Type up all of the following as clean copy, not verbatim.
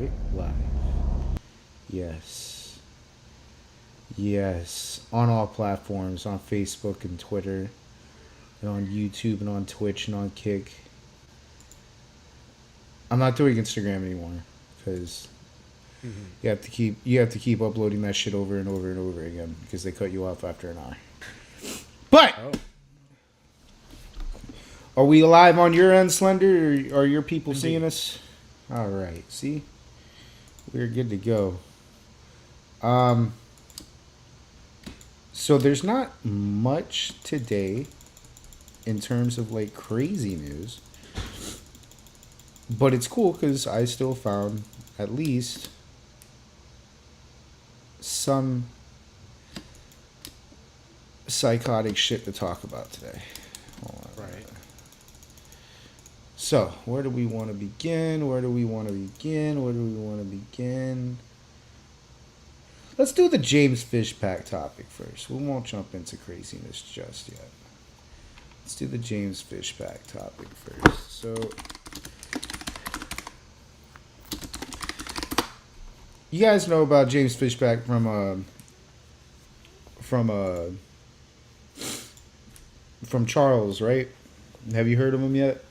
right? Live. Yes. Yes. On all platforms, on Facebook and Twitter, and on YouTube and on Twitch and on Kick. I'm not doing Instagram anymore because you have to keep uploading that shit over and over and over again because they cut you off after an hour. But are we live on your end, Slender? Or are your people seeing us? All right. See, we're good to go. So there's not much today in terms of like crazy news. But it's cool because I still found at least some psychotic shit to talk about today. Hold on. Right. So, where do we want to begin? Let's do the James Fishback topic first. We won't jump into craziness just yet. Let's do the James Fishback topic first. So, you guys know about James Fishback from Charles, right? Have you heard of him yet?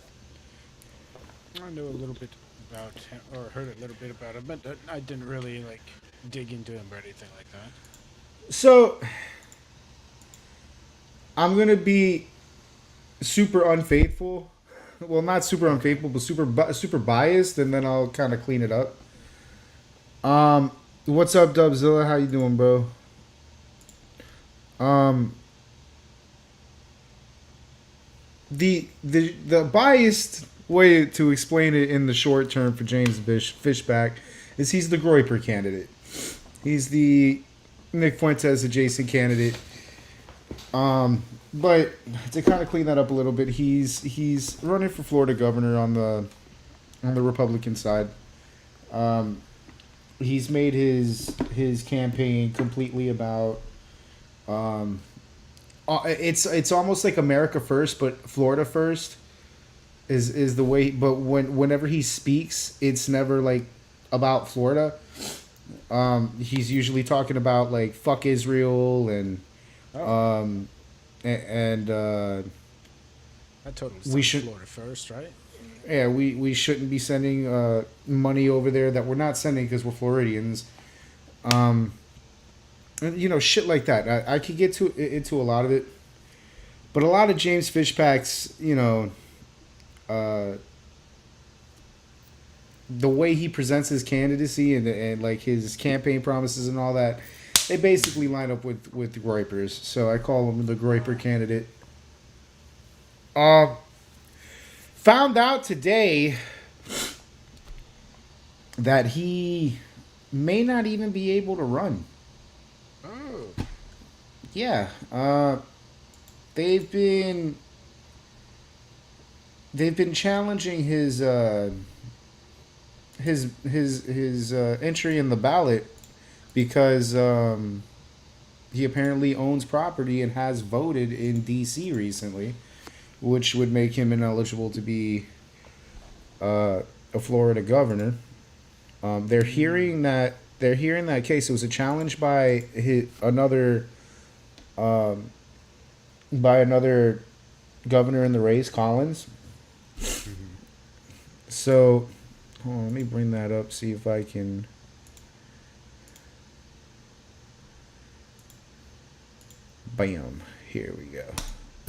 I know a little bit about him, or heard a little bit about him, but I didn't really like dig into him or anything like that. So, I'm gonna be super unfaithful. Well, not super unfaithful, but super biased, and then I'll kind of clean it up. What's up, Dubzilla? How you doing, bro? The biased way to explain it in the short term for James Fishback is he's the Groyper candidate. He's the Nick Fuentes adjacent candidate. But to kind of clean that up a little bit, he's running for Florida governor on the Republican side. He's made his campaign completely about it's almost like America first, but Florida first is the way. But whenever he speaks, it's never like about Florida. He's usually talking about like fuck Israel and That totally we should Florida first, right? Yeah, we shouldn't be sending money over there that we're not sending because we're Floridians. You know, shit like that. I could get into a lot of it. But a lot of James Fishback's, you know, the way he presents his candidacy and like his campaign promises and all that, they basically line up with the Groypers. So I call him the Groyper candidate. Found out today that he may not even be able to run. Oh. Yeah. They've been challenging his entry in the ballot because he apparently owns property and has voted in D.C. recently, which would make him ineligible to be a Florida governor. They're hearing that case. It was a challenge by another governor in the race, Collins. So, hold on, let me bring that up. See if I can. Bam! Here we go.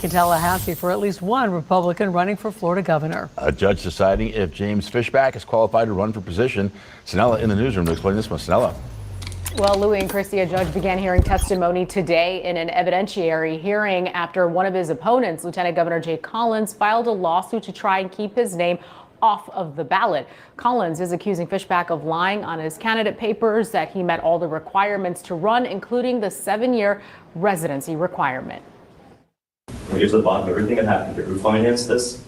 In Tallahassee for at least one Republican running for Florida governor. A judge deciding if James Fishback is qualified to run for position. Sanella in the newsroom to explain this one. Sanella. Well, Louis and Christy, a judge began hearing testimony today in an evidentiary hearing after one of his opponents, Lieutenant Governor Jay Collins, filed a lawsuit to try and keep his name off of the ballot. Collins is accusing Fishback of lying on his candidate papers, that he met all the requirements to run, including the 7-year residency requirement. When we get to the bottom of everything that happened, who financed this?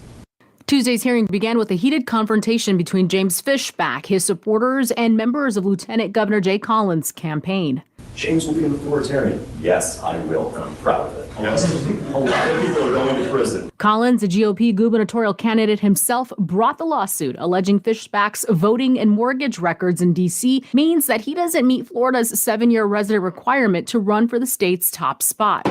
Tuesday's hearing began with a heated confrontation between James Fishback, his supporters, and members of Lieutenant Governor Jay Collins' campaign. James will be an authoritarian. Yes, I will, and I'm proud of it. Yes. A lot of people are going to prison. Collins, a GOP gubernatorial candidate himself, brought the lawsuit alleging Fishback's voting and mortgage records in D.C. means that he doesn't meet Florida's 7-year resident requirement to run for the state's top spot.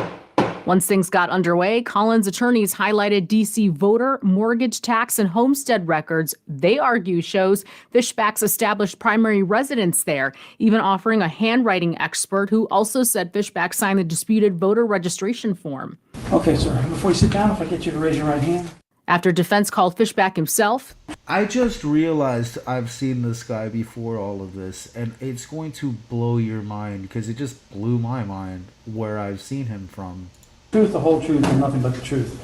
Once things got underway, Collins' attorneys highlighted D.C. voter, mortgage, tax, and homestead records they argue shows Fishback's established primary residence there, even offering a handwriting expert who also said Fishback signed the disputed voter registration form. Okay, sir. Before you sit down, if I get you to raise your right hand. After defense called Fishback himself, I just realized I've seen this guy before all of this, and it's going to blow your mind because it just blew my mind where I've seen him from. Truth, the whole truth, and nothing but the truth.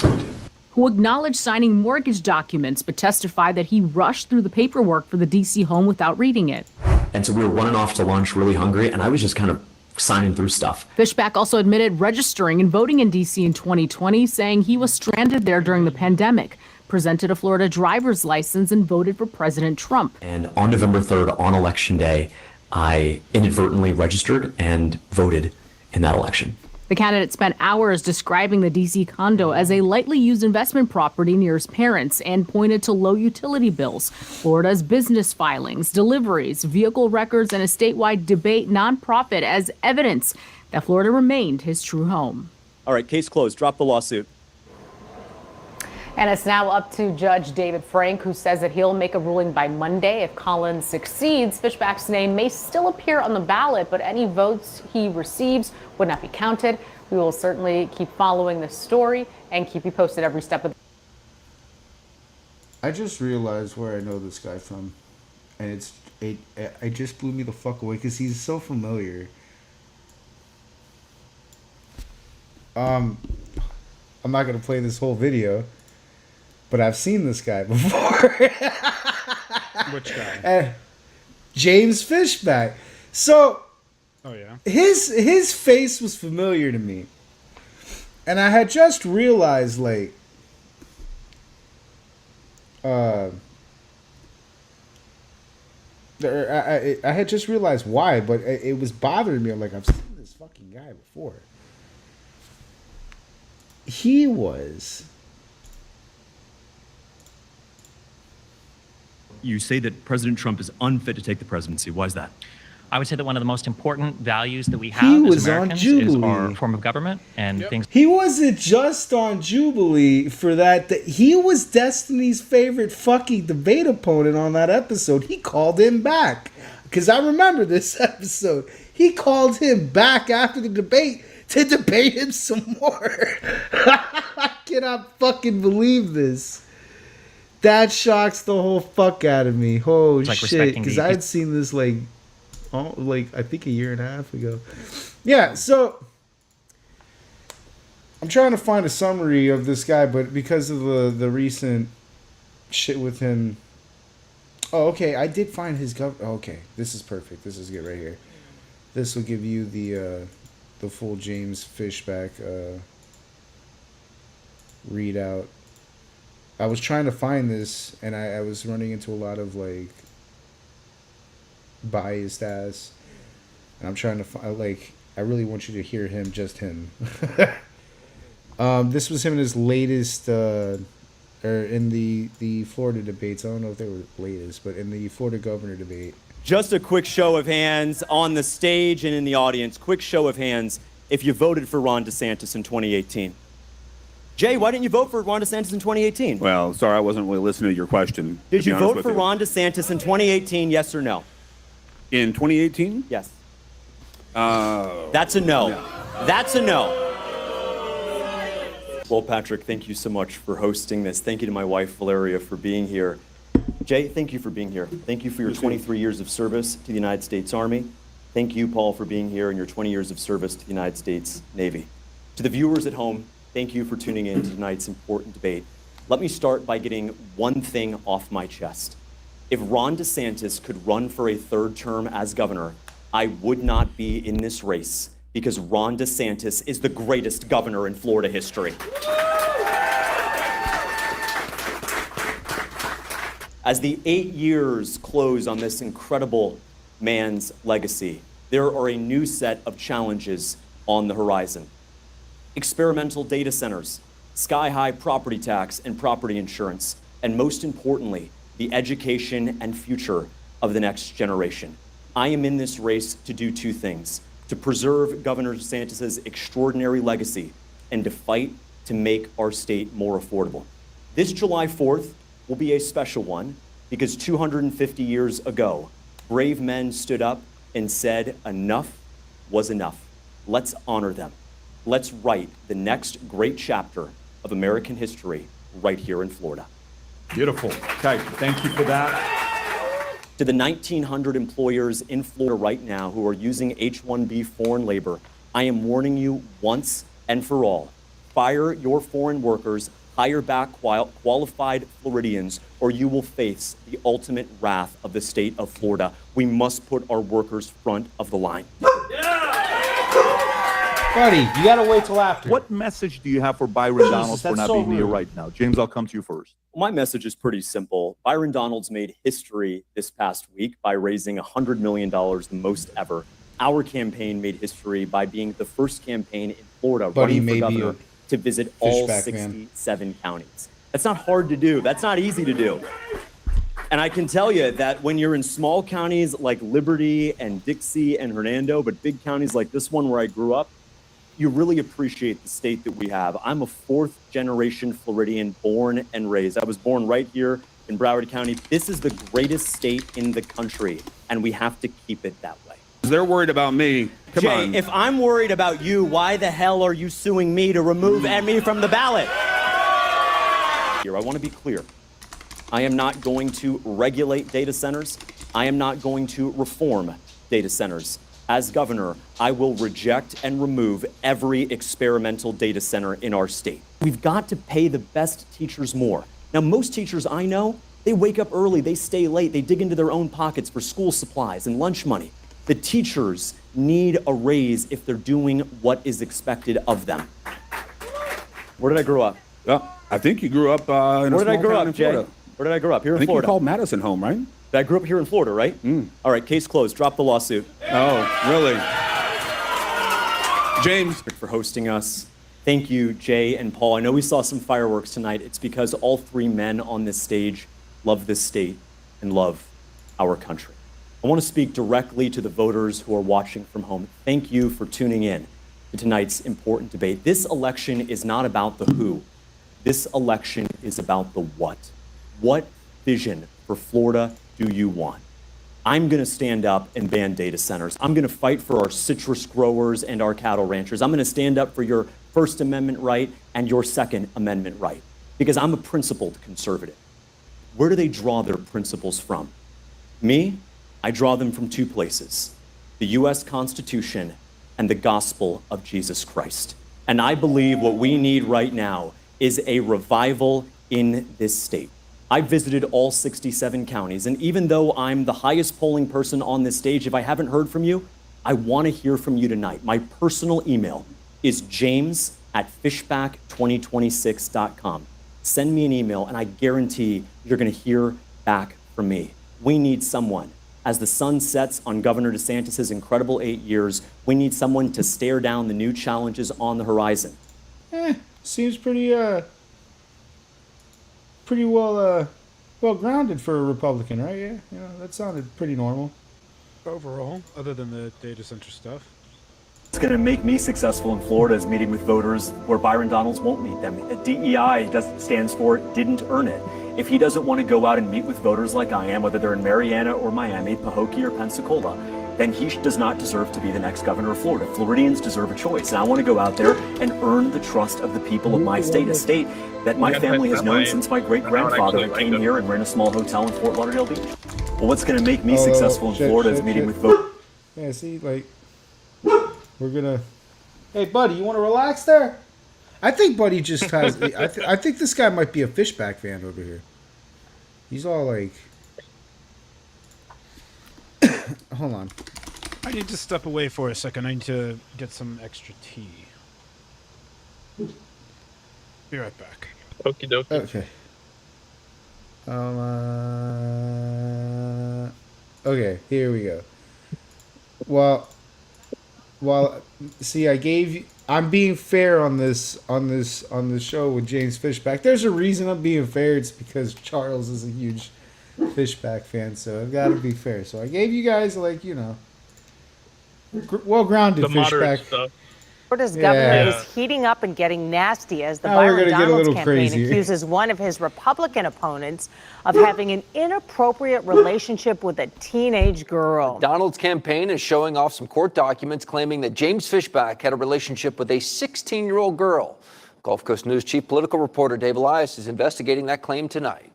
who acknowledged signing mortgage documents but testified that he rushed through the paperwork for the D.C. home without reading it. And so we were running off to lunch really hungry, and I was just kind of signing through stuff. Fishback also admitted registering and voting in D.C. in 2020, saying he was stranded there during the pandemic, presented a Florida driver's license, and voted for President Trump. And on November 3rd, on Election Day, I inadvertently registered and voted in that election. The candidate spent hours describing the D.C. condo as a lightly used investment property near his parents and pointed to low utility bills, Florida's business filings, deliveries, vehicle records, and a statewide debate nonprofit as evidence that Florida remained his true home. All right, case closed. Drop the lawsuit. And it's now up to Judge David Frank, who says that he'll make a ruling by Monday. If Collins succeeds, Fishback's name may still appear on the ballot, but any votes he receives would not be counted. We will certainly keep following this story and keep you posted every step of the I just realized where I know this guy from, and it just blew me the fuck away because he's so familiar. I'm not gonna play this whole video, but I've seen this guy before. Which guy? James Fishback. So, Oh, yeah. his face was familiar to me, and I had just realized, like, I had just realized why, but it was bothering me. I'm like, I've seen this fucking guy before. He was. You say that President Trump is unfit to take the presidency. Why is that? I would say that one of the most important values that we He have was as on Americans is Jubilee. our form of government and things. He wasn't just on Jubilee for that. He was Destiny's favorite fucking debate opponent on that episode. He called him back. Because I remember this episode. He called him back after the debate to debate him some more. I cannot fucking believe this. That shocks the whole fuck out of me. Oh, like shit. Because I had seen this like I think a year and a half ago. Yeah, so I'm trying to find a summary of this guy, but because of the recent shit with him. Oh, okay. I did find his okay, this is perfect. This is good right here. This will give you the full James Fishback readout. I was trying to find this, and I was running into a lot of like biased ass, and I'm trying to find like I really want you to hear him, just him. This was him in his latest or in the Florida debates. I don't know if they were latest, but in the Florida governor debate. Just a quick show of hands on the stage and in the audience. Quick show of hands if you voted for Ron DeSantis in 2018. Jay, why didn't you vote for Ron DeSantis in 2018? Well, sorry, I wasn't really listening to your question. Did you vote for Ron DeSantis in 2018, yes or no? In 2018? Yes. That's a no. Yeah. That's a no. Well, Patrick, thank you so much for hosting this. Thank you to my wife, Valeria, for being here. Jay, thank you for being here. Thank you for your 23 years of service to the United States Army. Thank you, Paul, for being here and your 20 years of service to the United States Navy. To the viewers at home, thank you for tuning in to tonight's important debate. Let me start by getting one thing off my chest. If Ron DeSantis could run for a third term as governor, I would not be in this race because Ron DeSantis is the greatest governor in Florida history. As the 8 years close on this incredible man's legacy, there are a new set of challenges on the horizon. Experimental data centers, sky-high property tax and property insurance, and most importantly, the education and future of the next generation. I am in this race to do two things: to preserve Governor DeSantis's extraordinary legacy and to fight to make our state more affordable. This July 4th will be a special one because 250 years ago, brave men stood up and said enough was enough. Let's honor them. Let's write the next great chapter of American history right here in Florida. Beautiful. Okay, thank you for that. To the 1,900 employers in Florida right now who are using H-1B foreign labor, I am warning you once and for all. Fire your foreign workers, hire back qualified Floridians, or you will face the ultimate wrath of the state of Florida. We must put our workers front of the line. Buddy, you gotta wait till after. What message do you have for Byron Donalds for that's not so being here rude. right now? James, I'll come to you first. My message is pretty simple. Byron Donalds made history this past week by raising $100 million, the most ever. Our campaign made history by being the first campaign in Florida Buddy running for may be governor to visit all fishback 67 counties. That's not hard to do. That's not easy to do. And I can tell you that when you're in small counties like Liberty and Dixie and Hernando, but big counties like this one where I grew up, you really appreciate the state that we have. I'm a fourth generation Floridian, born and raised. I was born right here in Broward County. This is the greatest state in the country, and we have to keep it that way. They're worried about me. Come Jay, on. if I'm worried about you, why the hell are you suing me to remove me from the ballot? Here, I want to be clear. I am not going to regulate data centers. I am not going to reform data centers. As governor, I will reject and remove every experimental data center in our state. We've got to pay the best teachers more. Now, most teachers I know, they wake up early, they stay late, they dig into their own pockets for school supplies and lunch money. The teachers need a raise if they're doing what is expected of them. Where did I grow up? I think you grew up in a Where did I small grow town in up, Jay? Florida. Where did I grow up? Here I in think Florida. you called Madison home, right? I grew up here in Florida, right? All right, case closed. Drop the lawsuit. Oh, really? James. For hosting us. Thank you, Jay and Paul. I know we saw some fireworks tonight. It's because all three men on this stage love this state and love our country. I want to speak directly to the voters who are watching from home. Thank you for tuning in to tonight's important debate. This election is not about the who. This election is about the what. What vision for Florida do you want? I'm going to stand up and ban data centers. I'm going to fight for our citrus growers and our cattle ranchers. I'm going to stand up for your First Amendment right and your Second Amendment right, because I'm a principled conservative. Where do they draw their principles from? Me, I draw them from two places: the U.S. Constitution and the gospel of Jesus Christ. And I believe what we need right now is a revival in this state. I visited all 67 counties, and even though I'm the highest polling person on this stage, if I haven't heard from you, I want to hear from you tonight. My personal email is james@fishback2026.com. Send me an email, and I guarantee you're going to hear back from me. We need someone. As the sun sets on Governor DeSantis's incredible 8 years, we need someone to stare down the new challenges on the horizon. Seems pretty well grounded for a Republican, right? Yeah, that sounded pretty normal. Overall, other than the data center stuff. What's going to make me successful in Florida is meeting with voters where Byron Donalds won't meet them. DEI stands for didn't earn it. If he doesn't want to go out and meet with voters like I am, whether they're in Mariana or Miami, Pahokee or Pensacola, then he does not deserve to be the next governor of Florida. Floridians deserve a choice, and I want to go out there and earn the trust of the people of my state, a state that my family has known since my great-grandfather came here and ran a small hotel in Fort Lauderdale Beach. Well, what's going to make me successful in Florida is meeting with voters. Yeah, see, like, we're gonna. Hey, buddy, you want to relax there? I think Buddy just has. I think this guy might be a Fishback fan over here. He's all like. Hold on. I need to step away for a second. I need to get some extra tea. Be right back. Okie dokie. Okay. Okay, here we go. Well, Well, see, I'm being fair on this show with James Fishback. There's a reason I'm being fair. It's because Charles is a huge Fishback fan, so I've got to be fair. So I gave you guys well-grounded Fishback. Florida's Yeah. governor is heating up and getting nasty as the Now we're Byron gonna get a Donalds little campaign crazy. accuses one of his Republican opponents of having an inappropriate relationship with a teenage girl. Donald's campaign is showing off some court documents claiming that James Fishback had a relationship with a 16-year-old girl. Gulf Coast News chief political reporter Dave Elias is investigating that claim tonight.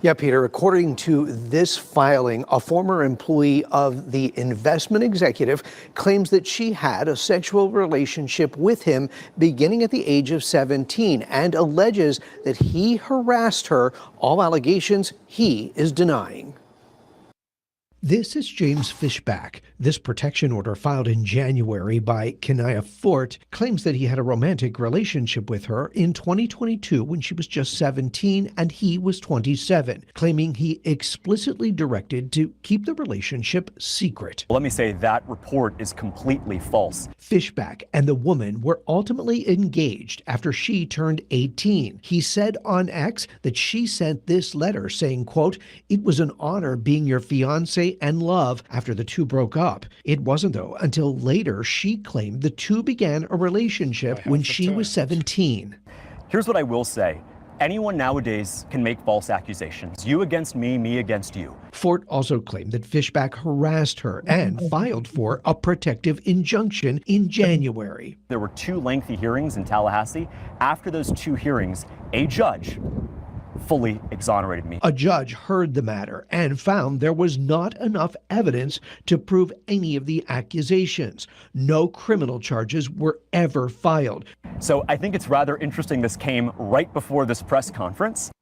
Yeah, Peter, according to this filing, a former employee of the investment executive claims that she had a sexual relationship with him beginning at the age of 17 and alleges that he harassed her, all allegations he is denying. This is James Fishback. This protection order filed in January by Kenaya Fort claims that he had a romantic relationship with her in 2022 when she was just 17 and he was 27, claiming he explicitly directed to keep the relationship secret. Let me say that report is completely false. Fishback and the woman were ultimately engaged after she turned 18. He said on X that she sent this letter saying, quote, "It was an honor being your fiancé and love," after the two broke up. It wasn't, though, until later she claimed the two began a relationship when she was 17. Here's what I will say. Anyone nowadays can make false accusations. You against me, me against you. Fort also claimed that Fishback harassed her and filed for a protective injunction in January. There were 2 lengthy hearings in Tallahassee. After those 2 hearings, a judge fully exonerated me. A judge heard the matter and found there was not enough evidence to prove any of the accusations. No criminal charges were ever filed. So I think it's rather interesting this came right before this press conference.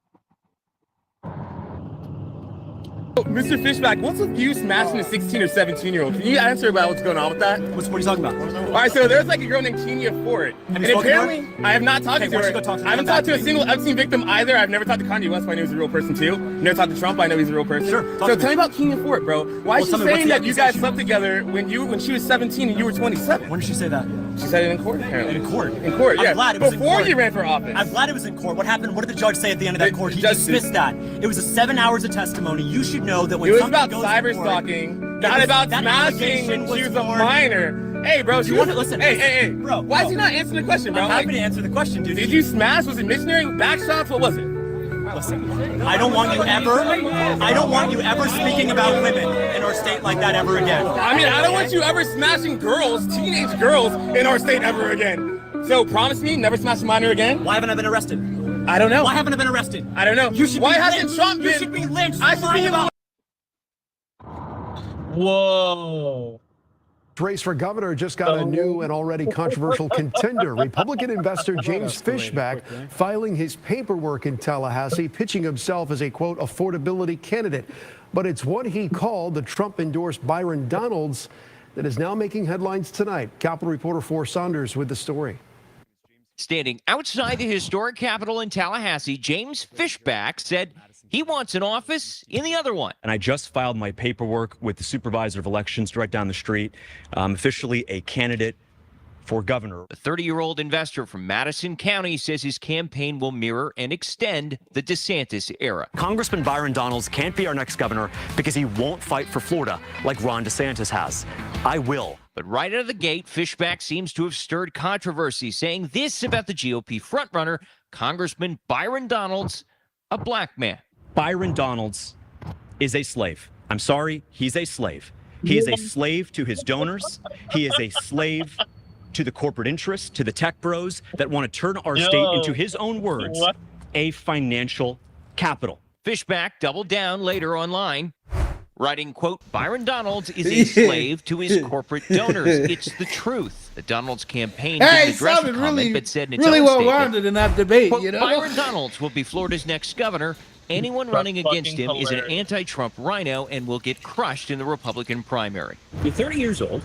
Mr. Fishback, what's with you smashing a 16 or 17-year-old? Can you answer about what's going on with that? What are you talking about? All right, so there's like a girl named Kenya Fort. And apparently, I have not talked to her. I haven't talked to a single Epstein victim either. I've never talked to Kanye West, but I know he's a real person too. Never talked to Trump, I know he's a real person. Sure. So tell me about Kenya Fort, bro. Why is she saying that you guys slept together when she was 17 and you were 27? When did she say that? She said it in court, apparently. In court? In court, yeah. I'm glad it was Before in court. you ran for office. I'm glad it was in court. What happened? What did the judge say at the end of that court? He dismissed that. It was 7 hours of testimony. You should know that when it was somebody about goes cyber to court, stalking, not about that smashing when she was a minor. Hey, bro, You want to listen? Hey, bro. Why is he not answering the question, bro? I'm happy to answer the question, dude. Did you smash? Was it missionary? Back shots? What was it? Listen, I don't want you ever speaking about women in our state like that ever again. I mean, I don't want you ever smashing girls, teenage girls, in our state ever again. So promise me, never smash a minor again. Why haven't I been arrested? I don't know. Why haven't I been arrested? I don't know. Why hasn't Trump been? You should be lynched. I should be about. Whoa. Race for governor just got a new and already controversial contender. Republican investor James Fishback filing his paperwork in Tallahassee, pitching himself as a, quote, affordability candidate. But it's what he called the Trump-endorsed Byron Donalds that is now making headlines tonight. Capitol reporter For Saunders with the story. Standing outside the historic Capitol in Tallahassee, James Fishback said he wants an office in the other one. And I just filed my paperwork with the supervisor of elections right down the street. I'm officially a candidate for governor. The 30-year-old investor from Madison County says his campaign will mirror and extend the DeSantis era. Congressman Byron Donalds can't be our next governor because he won't fight for Florida like Ron DeSantis has. I will. But right out of the gate, Fishback seems to have stirred controversy, saying this about the GOP frontrunner, Congressman Byron Donalds, a black man. Byron Donalds is a slave. I'm sorry, he's a slave. He is a slave to his donors. He is a slave to the corporate interests, to the tech bros that want to turn our state into, his own words, a financial capital. Fishback doubled down later online, writing, quote, Byron Donalds is a slave to his corporate donors. It's the truth. The Donalds campaign didn't address the comment, but said in its own well-rounded in that debate, quote, you know? Byron Donalds will be Florida's next governor. Anyone running against him is an anti-Trump rhino and will get crushed in the Republican primary. You're 30 years old.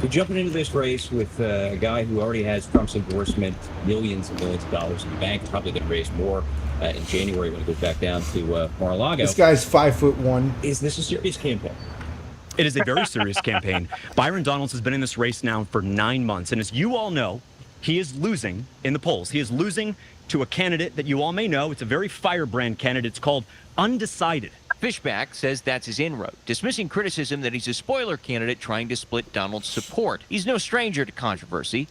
You're jumping into this race with a guy who already has Trump's endorsement, millions and millions of dollars in the bank, probably going to raise more in January when he goes back down to Mar-a-Lago. This guy's 5'1". Is this a serious campaign? It is a very serious campaign. Byron Donalds has been in this race now for 9 months. And as you all know, he is losing in the polls. He is losing to a candidate that you all may know. It's a very firebrand candidate. It's called Undecided. Fishback says that's his inroad, dismissing criticism that he's a spoiler candidate trying to split Donald's support. He's no stranger to controversy.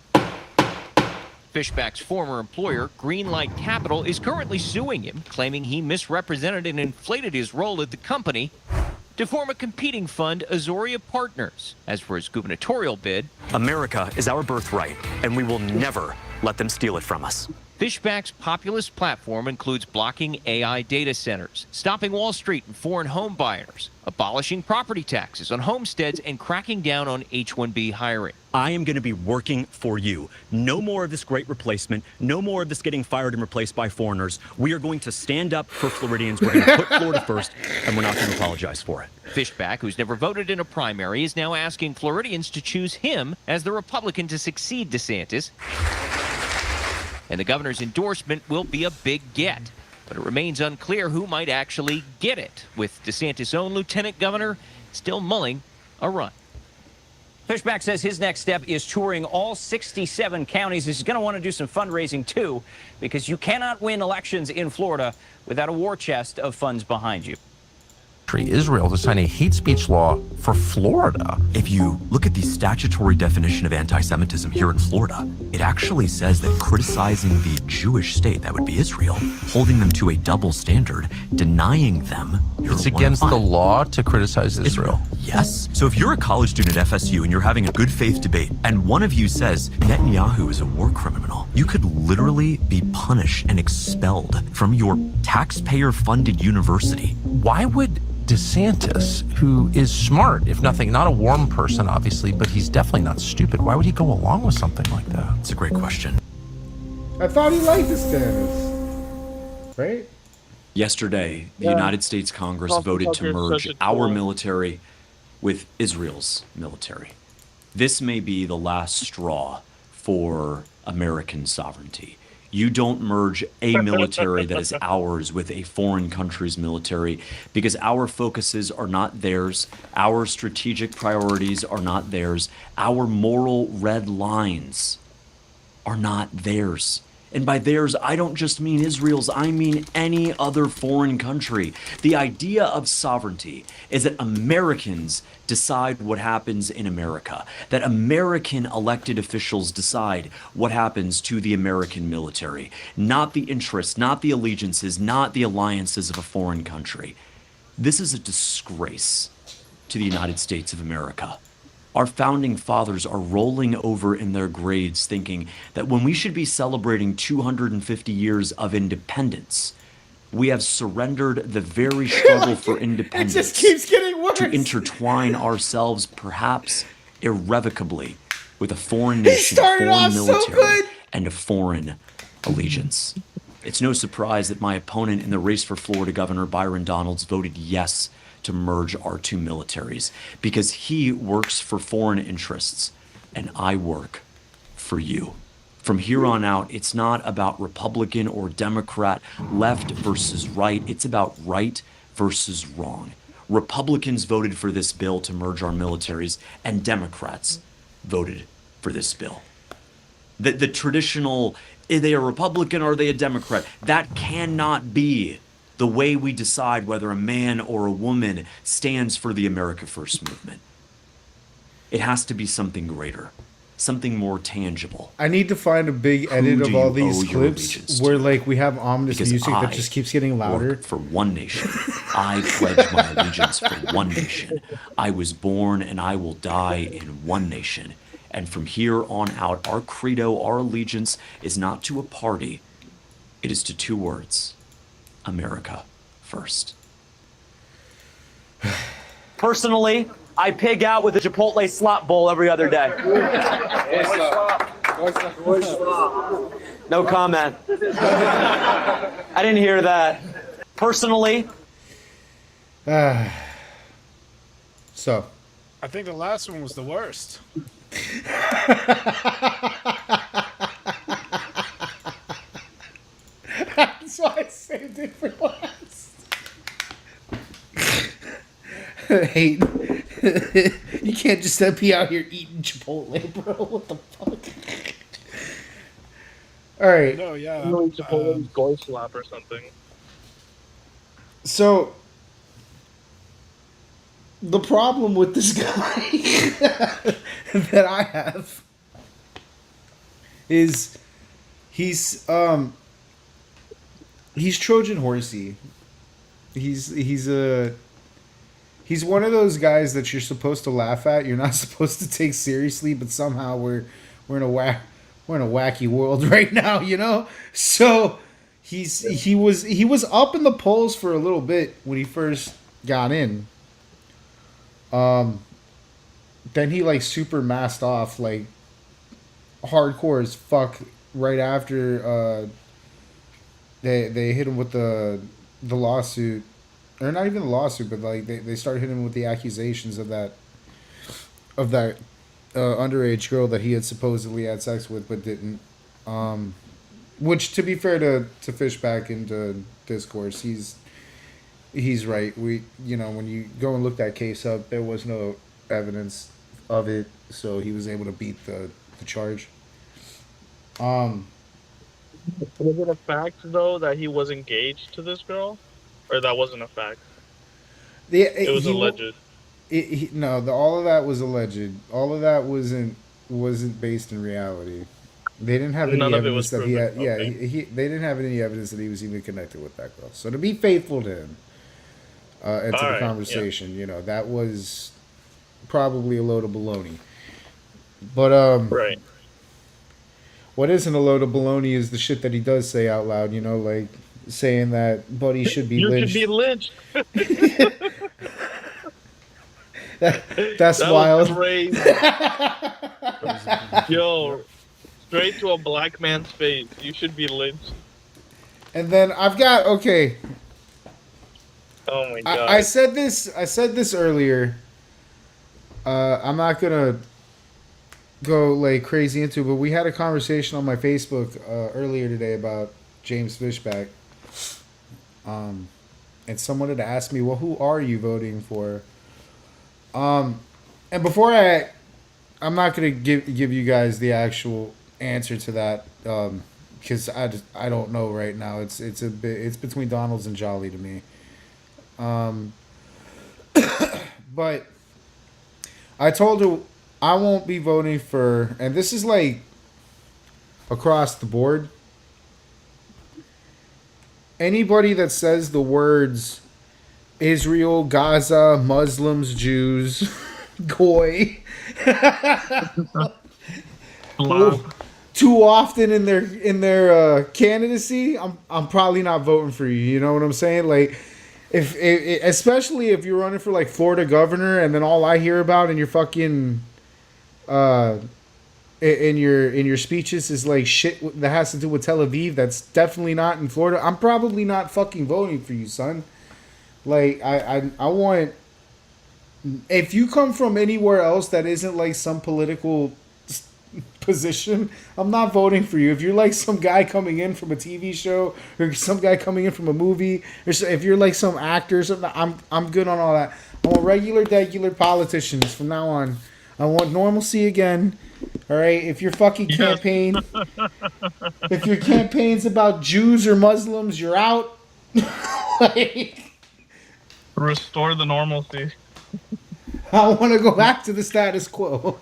Fishback's former employer, Greenlight Capital, is currently suing him, claiming he misrepresented and inflated his role at the company to form a competing fund, Azoria Partners. As for his gubernatorial bid, America is our birthright, and we will never let them steal it from us. Fishback's populist platform includes blocking AI data centers, stopping Wall Street and foreign home buyers, abolishing property taxes on homesteads, and cracking down on H-1B hiring. I am going to be working for you. No more of this great replacement. No more of this getting fired and replaced by foreigners. We are going to stand up for Floridians. We're going to put Florida first, and we're not going to apologize for it. Fishback, who's never voted in a primary, is now asking Floridians to choose him as the Republican to succeed DeSantis. And the governor's endorsement will be a big get. But it remains unclear who might actually get it, with DeSantis' own lieutenant governor still mulling a run. Fishback says his next step is touring all 67 counties. He's going to want to do some fundraising, too, because you cannot win elections in Florida without a war chest of funds behind you. Israel to sign a hate speech law for Florida. If you look at the statutory definition of anti-Semitism here in Florida, it actually says that criticizing the Jewish state, that would be Israel, holding them to a double standard, denying them. It's against the law to criticize Israel. Yes. So if you're a college student at FSU and you're having a good faith debate, and one of you says Netanyahu is a war criminal, you could literally be punished and expelled from your taxpayer-funded university. Why would DeSantis, who is smart, if nothing, not a warm person, obviously, but he's definitely not stupid, why would he go along with something like that? It's a great question. I thought he liked DeSantis, right? Yesterday, the United States Congress voted to merge our military with Israel's military. This may be the last straw for American sovereignty. You don't merge a military that is ours with a foreign country's military, because our focuses are not theirs, our strategic priorities are not theirs, our moral red lines are not theirs. And by theirs, I don't just mean Israel's, I mean any other foreign country. The idea of sovereignty is that Americans decide what happens in America, that American elected officials decide what happens to the American military, not the interests, not the allegiances, not the alliances of a foreign country. This is a disgrace to the United States of America. Our founding fathers are rolling over in their graves thinking that when we should be celebrating 250 years of independence, we have surrendered the very struggle for independence. It just keeps getting worse. To intertwine ourselves, perhaps irrevocably, with a foreign nation, a foreign military, and a foreign allegiance. It's no surprise that my opponent in the race for Florida Governor, Byron Donalds, voted yes to merge our two militaries, because he works for foreign interests and I work for you. From here on out, it's not about Republican or Democrat, left versus right. It's about right versus wrong. Republicans voted for this bill to merge our militaries, and Democrats voted for this bill. The traditional, are they a Republican or are they a Democrat? That cannot be the way we decide whether a man or a woman stands for the America First movement. It has to be something greater, something more tangible. I need to find a big edit of all these clips where, like, we have ominous Because music that I just keeps getting louder. work for one nation. I pledge my allegiance for one nation. I was born and I will die in one nation. And from here on out, our credo, our allegiance is not to a party. It is to two words: America first. Personally, I pig out with a Chipotle slop bowl every other day. No comment. I didn't hear that. Personally. So. I think the last one was the worst. That's why I saved it for last. You can't just be out here eating Chipotle, bro. What the fuck? All right. No, yeah. Chipotle's goy slap or something. So the problem with this guy that I have is he's Trojan horsey. He's one of those guys that you're supposed to laugh at. You're not supposed to take seriously, but somehow we're in a wacky world right now, you know. So he was up in the polls for a little bit when he first got in. Then he like super masked off like hardcore as fuck right after they hit him with the lawsuit, or not even the lawsuit, but like they started hitting him with the accusations of that underage girl that he had supposedly had sex with but didn't. Which, to be fair to Fishback into discourse, he's right. When you go and look that case up, there was no evidence of it, so he was able to beat the charge. Was it a fact though that he was engaged to this girl, or that wasn't a fact? It was alleged. All of that was alleged. All of that wasn't based in reality. They didn't have any evidence that he had. Yeah, they didn't have any evidence that he was even connected with that girl. So to be faithful to him and to the conversation, that was probably a load of baloney. But right. What isn't a load of baloney is the shit that he does say out loud. Like saying that Buddy should be lynched. You should be lynched. That's wild. Was crazy. Yo, straight to a black man's face. You should be lynched. And then I've got okay. Oh my god! I said this earlier. I'm not gonna go like crazy into it, but we had a conversation on my Facebook earlier today about James Fishback. And someone had asked me, "Well, who are you voting for?" And before I'm not gonna give you guys the answer to that because I don't know right now. It's between Donald's and Jolly to me. But I told her I won't be voting for, and this is like across the board. Anybody that says the words Israel, Gaza, Muslims, Jews, Goy, too often in their candidacy, I'm probably not voting for you. You know what I'm saying? Like, if especially if you're running for like Florida governor, and then all I hear about in your fucking in your speeches is like shit that has to do with Tel Aviv. That's definitely not in Florida. I'm probably not fucking voting for you, son. Like I want, if you come from anywhere else that isn't like some political position, I'm not voting for you. If you're like some guy coming in from a TV show or some guy coming in from a movie, or if you're like some actor or something, I'm good on all that. I want regular politicians from now on. I want normalcy again. All right, if your fucking campaign, if your campaign's about Jews or Muslims, you're out. Like, restore the normalcy. I want to go back to the status quo.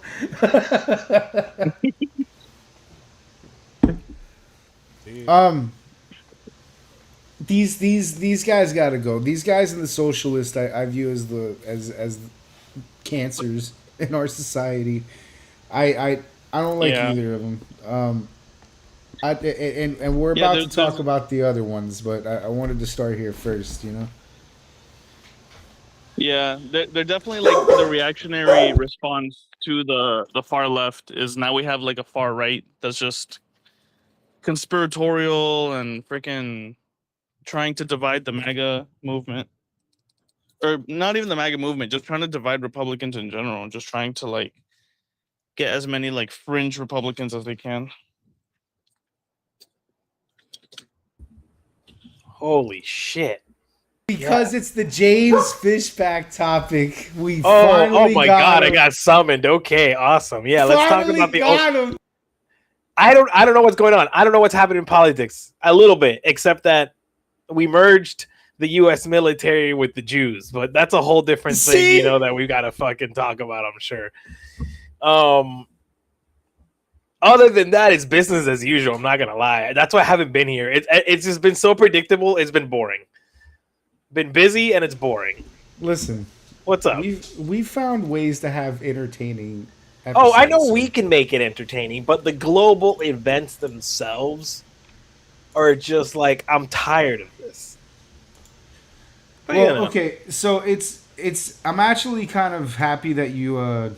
These guys got to go. These guys in the socialist I view as cancers in our society. I don't like either of them. And we're about to talk about the other ones, but I wanted to start here first, Yeah, they're definitely like the reactionary response to the far left is now we have like a far right that's just conspiratorial and freaking trying to divide the MAGA movement. Or not even the MAGA movement, just trying to divide Republicans in general, and just trying to like get as many like fringe Republicans as they can. Holy shit. because it's the James Fishback topic. We Oh finally my got God! him. I got summoned. Okay, awesome. Yeah, let's talk Finally about the. got him. I don't know what's going on. I don't know what's happening in politics. A little bit, except that we merged the U.S. military with the Jews, but that's a whole different thing. You know that we've got to fucking talk about. I'm sure. Other than that, it's business as usual. I'm not gonna lie. That's why I haven't been here. It's just been so predictable. It's been boring. Been busy and it's boring. Listen, what's up? We found ways to have entertaining episodes. Oh, I know we can make it entertaining, but the global events themselves are just like, I'm tired of this. But, well, you know. okay, so it's. I'm actually kind of happy that you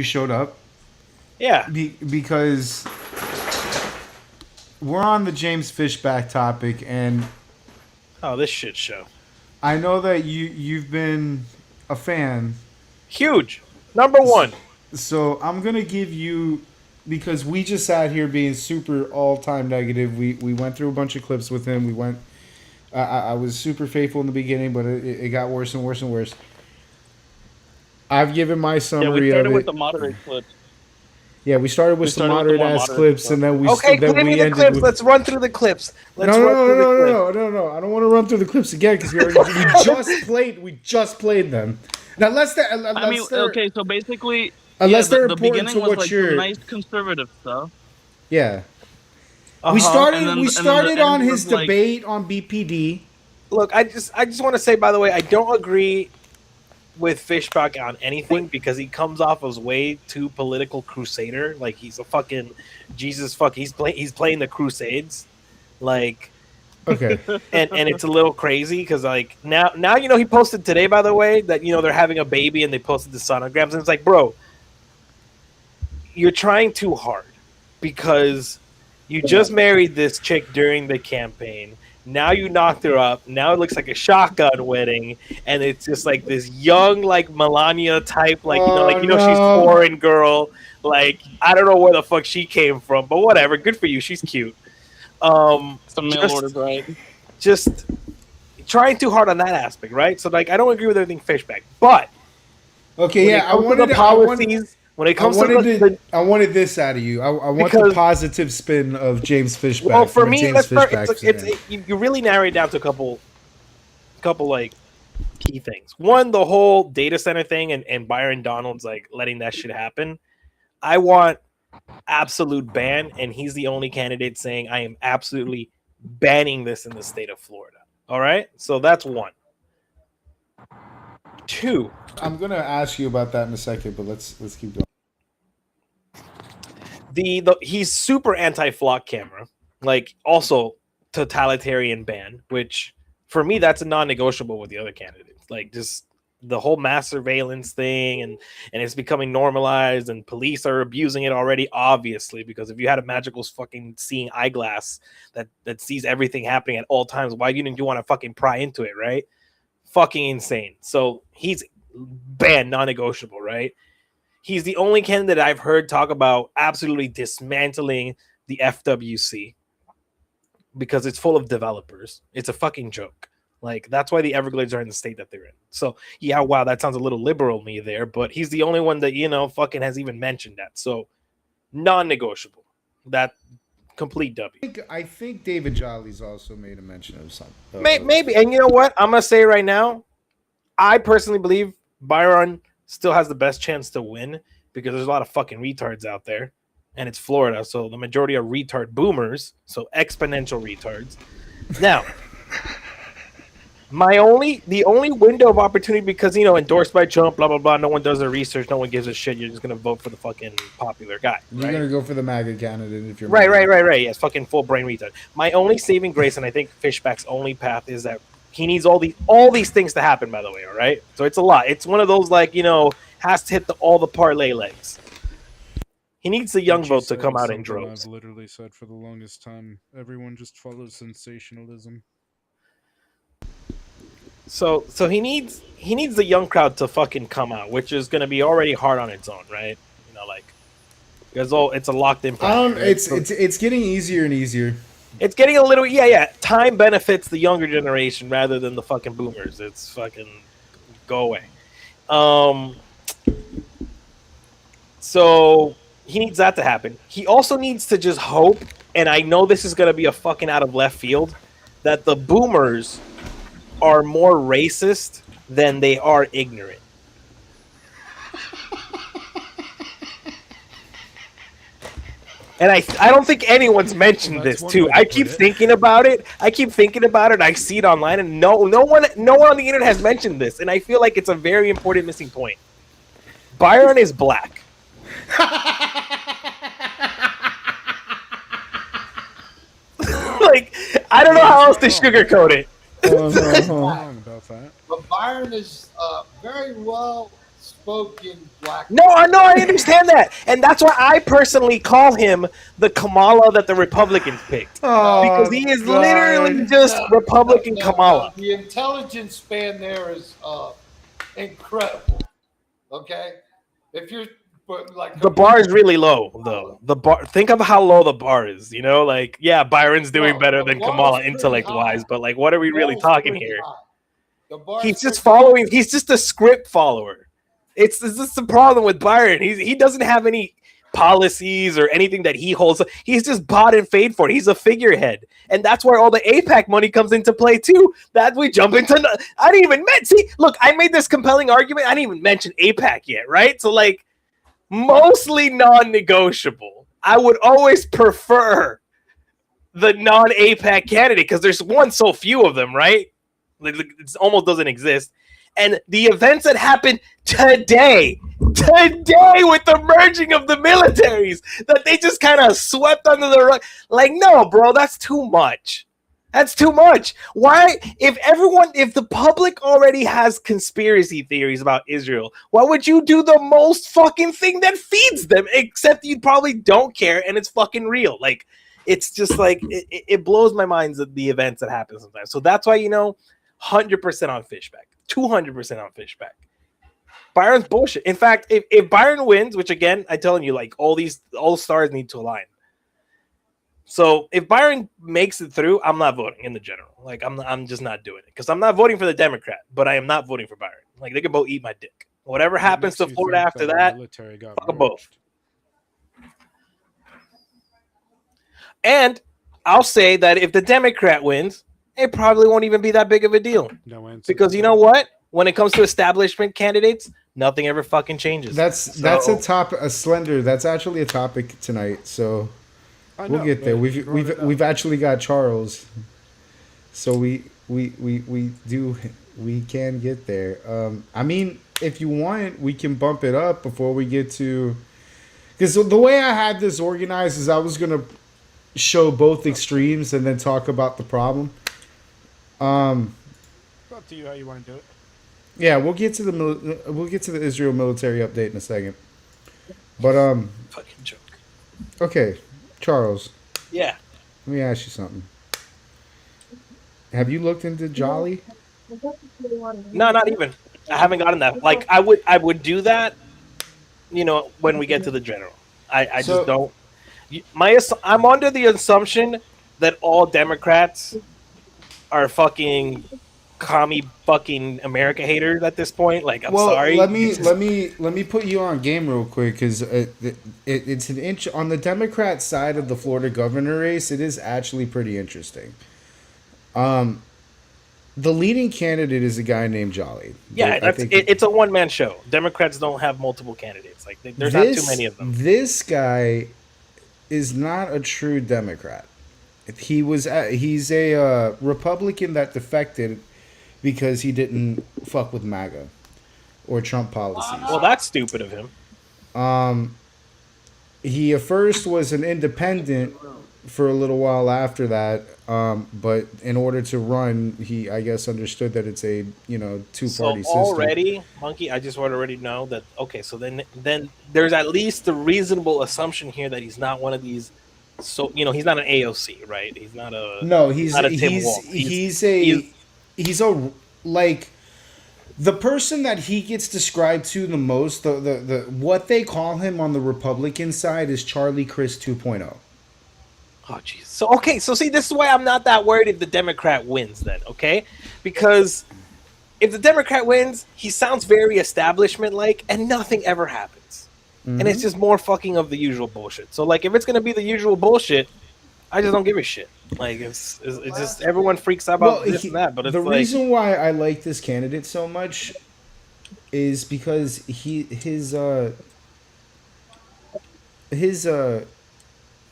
showed up. Yeah. Because we're on the James Fishback topic, and this shit show. I know that you've been a fan. Huge. Number one. So I'm gonna give you, because we just sat here being super all-time negative. We went through a bunch of clips with him. We went. I was super faithful in the beginning, but it got worse and worse and worse. I've given my summary we started of it. with the moderate clips. Yeah, we started with some moderate ass clips, and then we Okay, then play we me the ended clips. with. Let's run through the clips. No, I don't want to run through the clips again because we just played them. Now, Okay, so basically, unless they're the important beginning to was what like you're. some nice conservative stuff. Yeah. Uh-huh. We started. And then- we and then started the on end his was, like- debate on BPD. Look, I just want to say, by the way, I don't agree with Fishback on anything because he comes off as way too political crusader. Like he's a fucking Jesus. He's playing the Crusades. Like, okay, and it's a little crazy because like now he posted today, by the way, that they're having a baby and they posted the sonograms, and it's like, bro, you're trying too hard because you just married this chick during the campaign. Now you knocked her up. Now it looks like a shotgun wedding, and it's just like this young, like Melania type, like she's foreign girl. Like I don't know where the fuck she came from, but whatever. Good for you. She's cute. Some mail order bride. Just trying too hard on that aspect, right? So like I don't agree with everything Fishback, but okay, yeah, I wanted the policies. When it comes I wanted this out of you. I want the positive spin of James Fishback. Well, for me, James let's start. Fishback You really narrow it down to a couple like key things. One, the whole data center thing, and Byron Donalds like letting that shit happen. I want absolute ban, and he's the only candidate saying I am absolutely banning this in the state of Florida. All right, so that's one. Two. I'm gonna ask you about that in a second, but let's keep going. He's super anti-flock camera, like also totalitarian ban, which for me that's a non-negotiable with the other candidates. Like just the whole mass surveillance thing, and it's becoming normalized, and police are abusing it already, obviously, because if you had a magical fucking seeing eyeglass that sees everything happening at all times, why didn't you want to fucking pry into it, right? Fucking insane. So he's banned, non-negotiable, right? He's the only candidate I've heard talk about absolutely dismantling the FWC because it's full of developers. It's a fucking joke. Like, that's why the Everglades are in the state that they're in. So, yeah, wow, that sounds a little liberal me there, but he's the only one that, fucking has even mentioned that. So, non-negotiable. That complete W. I think David Jolly's also made a mention of something. Maybe. And you know what? I'm going to say right now, I personally believe Byron still has the best chance to win because there's a lot of fucking retards out there, and it's Florida, so the majority are retard boomers, so exponential retards. Now, the only window of opportunity, because endorsed by Trump, blah blah blah, no one does their research, no one gives a shit. You're just gonna vote for the fucking popular guy. You're gonna go for the MAGA candidate if you're right. Yes, fucking full brain retard. My only saving grace, and I think Fishback's only path, is that he needs all these things to happen, by the way, all right? So it's a lot. It's one of those, like, has to hit all the parlay legs. He needs the young vote to come out in droves. I've literally said for the longest time, everyone just follows sensationalism. So he needs the young crowd to fucking come out, which is going to be already hard on its own, right? Because it's a locked in. It's getting easier and easier. It's getting a little, yeah. Time benefits the younger generation rather than the fucking boomers. It's fucking go away. So he needs that to happen. He also needs to just hope, and I know this is going to be a fucking out of left field, that the boomers are more racist than they are ignorant. And I don't think anyone's mentioned this too. I keep thinking about it. I see it online, and no one on the internet has mentioned this. And I feel like it's a very important missing point. Byron is black. Like, I don't know how else to sugarcoat it. But Byron is very well spoken black. No, I understand that, and that's why I personally call him the Kamala that the Republicans picked, because he is literally just Republican Kamala. The intelligence span there is incredible. Okay, if you're like the bar is really low, though. The bar. Think of how low the bar is. You know, like Byron's doing better than Kamala intellect-wise, but like, what are we really talking here? He's just following. He's just a script follower. It's just the problem with Byron. He doesn't have any policies or anything that he holds. He's just bought and paid for. He's a figurehead, and that's where all the AIPAC money comes into play too. That we jump into. I didn't even see. Look, I made this compelling argument. I didn't even mention AIPAC yet, right? So like, mostly non-negotiable. I would always prefer the non-AIPAC candidate because there's so few of them, right? Like, it almost doesn't exist. And the events that happened today with the merging of the militaries, that they just kind of swept under the rug. Like, no, bro, that's too much. That's too much. Why? If the public already has conspiracy theories about Israel, why would you do the most fucking thing that feeds them? Except you probably don't care and it's fucking real. Like, it's just like, it blows my mind, the events that happen sometimes. So that's why, 100% on Fishback. 200% on Fishback. Byron's bullshit. In fact, if Byron wins, which again, I'm telling you, like, all stars need to align. So if Byron makes it through, I'm not voting in the general. Like, I'm just not doing it because I'm not voting for the Democrat, but I am not voting for Byron. Like, they can both eat my dick. Whatever happens to Florida after that, fuck them both. And I'll say that if the Democrat wins, it probably won't even be that big of a deal. No answer. Because you know what? When it comes to establishment candidates, nothing ever fucking changes. That's a slender. That's actually a topic tonight. So we'll get there. We've actually got Charles. So we can get there. I mean, if you want, we can bump it up before we get to, because the way I had this organized is I was gonna show both extremes and then talk about the problem. Up to you how you want to do it. Yeah, we'll get to the Israel military update in a second. But fucking joke. Okay, Charles. Yeah. Let me ask you something. Have you looked into Jolly? No, not even. I haven't gotten that. Like, I would do that, when we get to the general. I just don't. I'm under the assumption that all Democrats are fucking commie fucking America haters at this point. Like, I'm sorry. Let me put you on game real quick, because it's an inch on the Democrat side of the Florida governor race. It is actually pretty interesting. The leading candidate is a guy named Jolly. Yeah, it's a one-man show. Democrats don't have multiple candidates. Like, there's not too many of them. This guy is not a true Democrat. He's a Republican that defected because he didn't fuck with MAGA or Trump policies. Well, that's stupid of him. He at first was an independent for a little while after that, but in order to run, he, I guess, understood that it's a two-party system. Already, Monkey, I just want to already know that. Okay, so then there's at least a reasonable assumption here that he's not one of these. So he's not an AOC, right? He's not a he's not a Tim Wolf. He's a like the person that he gets described to the most. The what they call him on the Republican side is Charlie Crist 2.0. Oh, jeez. So, okay. So, see, this is why I'm not that worried if the Democrat wins then, okay? Because if the Democrat wins, he sounds very establishment-like, and nothing ever happens. And it's just more fucking of the usual bullshit. So, like, if it's going to be the usual bullshit, I just don't give a shit. Like, it's just everyone freaks out about this and that, but it's the like... reason why I like this candidate so much is because his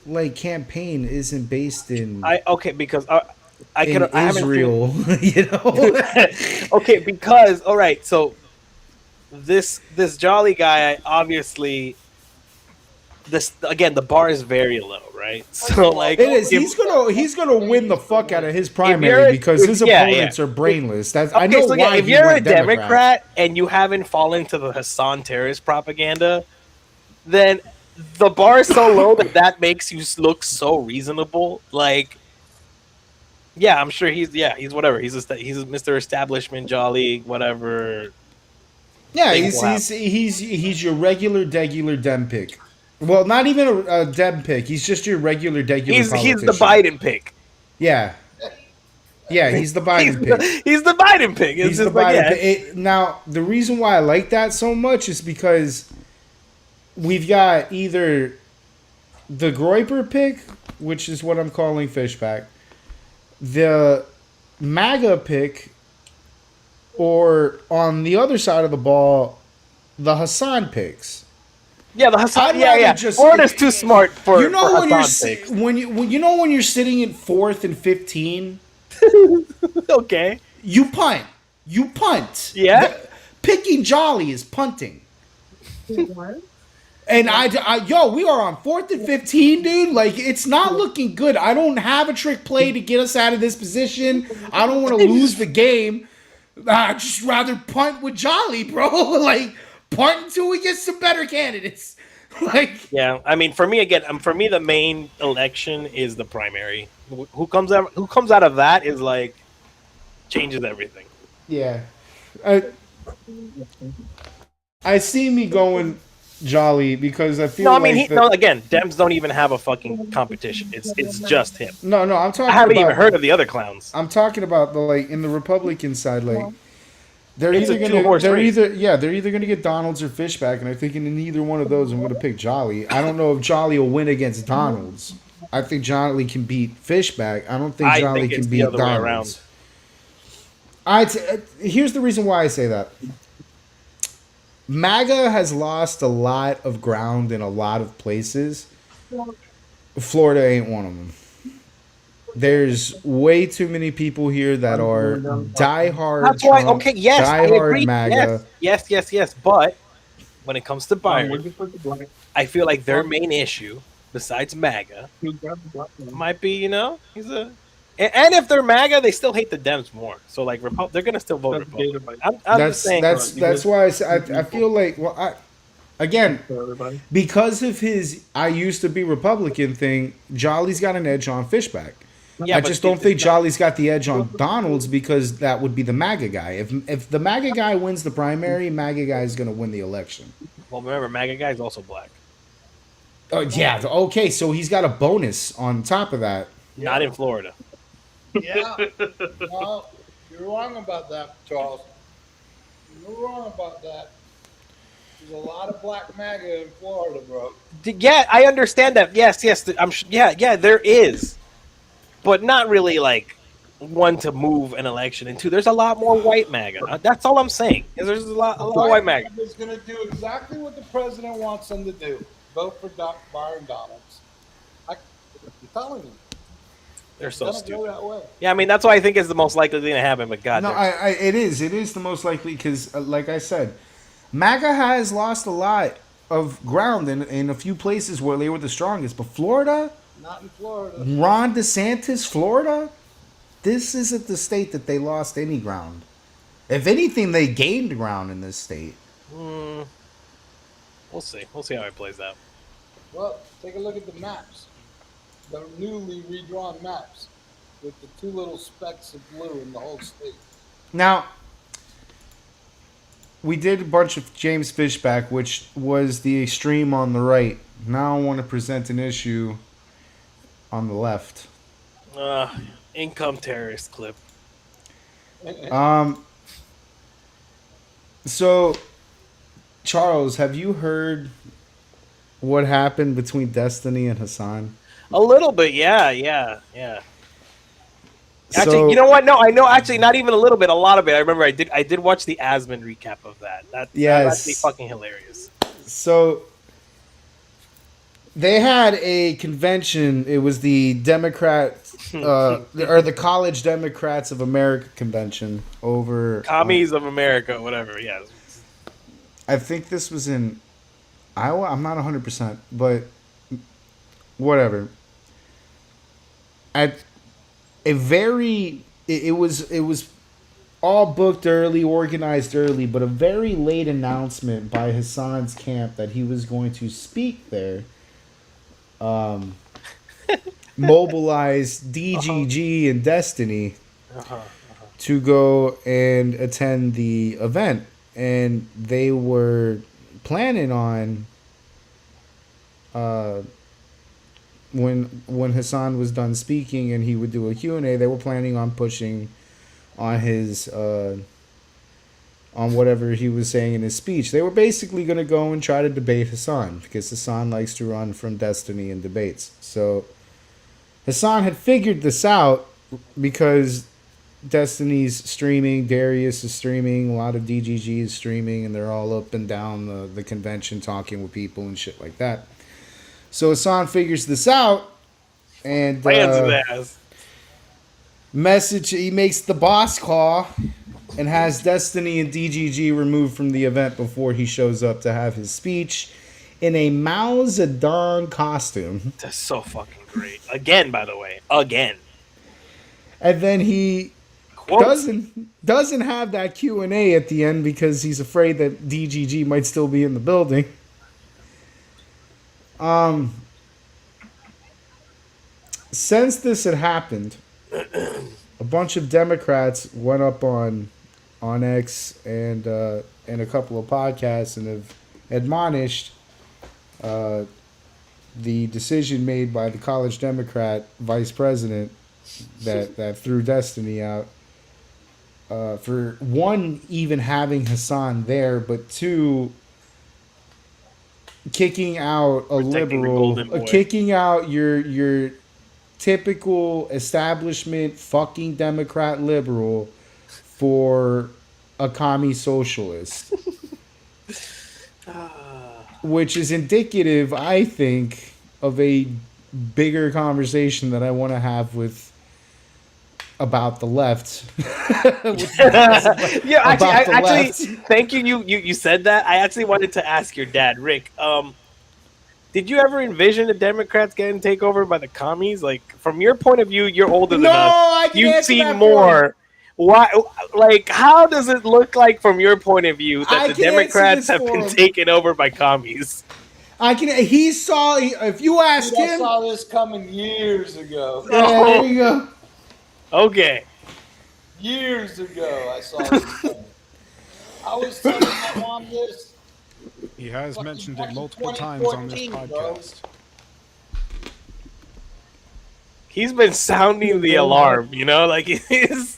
like campaign isn't based in because I haven't Israel, seen... you know. Okay, because all right, so this Jolly guy, obviously, this again, the bar is very low, right? So like, it is. He's gonna win the fuck out of his primary because his opponents are brainless. That's I know why. If you're a Democrat and you haven't fallen to the Hassan terrorist propaganda, then the bar is so low that makes you look so reasonable. Like, yeah, I'm sure he's whatever. He's Mr. Establishment, Jolly, whatever. Yeah, he's your regular degular Dem pick. Well, not even a Dem pick. He's just your regular degular He's the Biden pick. Yeah. Yeah, he's the Biden pick. He's the Biden pick. It's He's just the Biden like, pick. Now, the reason why I like that so much is because we've got either the Groiper pick, which is what I'm calling Fishback, the MAGA pick, or on the other side of the ball, the Hassan picks. Yeah, the Hassan. Yeah. Florida's too smart for you know for when Hassan you're picks. when you're sitting in 4th and 15. Okay. You punt. Yeah. Picking Jolly is punting. And we are on 4th and 15, dude. Like, it's not looking good. I don't have a trick play to get us out of this position. I don't want to lose the game. I'd just rather punt with Jolly, bro. Like, punt until we get some better candidates. Like, yeah, I mean, for me the main election is the primary. Who comes out of that is like changes everything. yeah. I see me going Jolly because I feel again, Dems don't even have a fucking competition. It's just him. No, I'm talking. I haven't about, even heard of the other clowns. I'm talking about in the Republican side, like they're It's a either two-horse race. they're either gonna get Donalds or Fishback, and I think in neither one of those I'm gonna pick Jolly. I don't know if Jolly will win against Donalds. I think Jolly can beat Fishback. I don't think Jolly can beat Donalds. Here's the reason why I say that. MAGA has lost a lot of ground in a lot of places. Florida ain't one of them. There's way too many people here that are diehard. That's why. Trump, Okay, yes, I diehard agree. MAGA. Yes. But when it comes to Byron, I feel like their main issue, besides MAGA, might be he's a. And if they're MAGA, they still hate the Dems more. So like, they're gonna still vote Republican. I'm just saying. That's why I feel like again because of his I used to be Republican thing. Jolly's got an edge on Fishback. Yeah, I just don't think Jolly's got the edge on Donalds because that would be the MAGA guy. If the MAGA guy wins the primary, MAGA guy is going to win the election. Well, remember, MAGA guy is also black. Oh yeah. Okay, so he's got a bonus on top of that. Not in Florida. Yeah. No, you're wrong about that, Charles. You're wrong about that. There's a lot of black MAGA in Florida, bro. Yeah, I understand that. Yes. Yeah, there is. But not really like one to move an election into. There's a lot more white MAGA. That's all I'm saying. There's a lot of white MAGA. Is going to do exactly what the president wants them to do. Vote for Byron Donalds. I'm telling you. They're so stupid. That way. Yeah, I mean that's why I think it's the most likely thing to happen. But God, no, it is the most likely because, like I said, MAGA has lost a lot of ground in a few places where they were the strongest. But Florida, not in Florida. Ron DeSantis, Florida, this isn't the state that they lost any ground. If anything, they gained ground in this state. We'll see. We'll see how it plays out. Well, take a look at the maps. The newly redrawn maps with the two little specks of blue in the whole state. Now, we did a bunch of James Fishback, which was the extreme on the right. Now I want to present an issue on the left. Income terrorist clip. So, Charles, have you heard what happened between Destiny and Hassan? A little bit, yeah. Actually, So- you know what? No, I know. Actually, not even a little bit. A lot of it. I remember. I did watch the Asman recap of that. That's actually fucking hilarious. So they had a convention. It was the or the College Democrats of America convention over Commies of America, whatever. Yes. I think this was in Iowa. I'm not 100%, but whatever. At a very, it was all booked early, organized early, but a very late announcement by Hassan's camp that he was going to speak there. Mobilize DGG and Destiny to go and attend the event, and they were planning on when Hassan was done speaking and he would do a Q&A, they were planning on pushing on his on whatever he was saying in his speech. They were basically going to go and try to debate Hassan because Hassan likes to run from Destiny in debates. So Hassan had figured this out because Destiny's streaming, Darius is streaming, a lot of DGG is streaming, and they're all up and down the convention talking with people and shit like that. So Hassan figures this out and he makes the boss call and has Destiny and DGG removed from the event before he shows up to have his speech in a Mao Zedong costume. That's so fucking great. Again, by the way. Again. And then he doesn't have that Q&A at the end because he's afraid that DGG might still be in the building. Since this had happened, a bunch of Democrats went up on X and a couple of podcasts and have admonished the decision made by the College Democrat vice president that threw Destiny out. For one, even having Hassan there, but two, kicking out a liberal, kicking out your typical establishment fucking Democrat liberal for a commie socialist. Which is indicative, I think, of a bigger conversation that I want to have about the left. Yeah, actually, thank you. You said that. I actually wanted to ask your dad, Rick. Did you ever envision the Democrats getting taken over by the commies? Like, from your point of view, you're older than us. You've seen more. Why? Like, how does it look like from your point of view that the Democrats have been taken over by commies? He saw. If you ask him, I saw this coming years ago. Yeah, there you go. Okay. Years ago, I saw this coming. I was telling my mom this. He has mentioned it multiple times on this podcast. He's been sounding the alarm, you know, like he's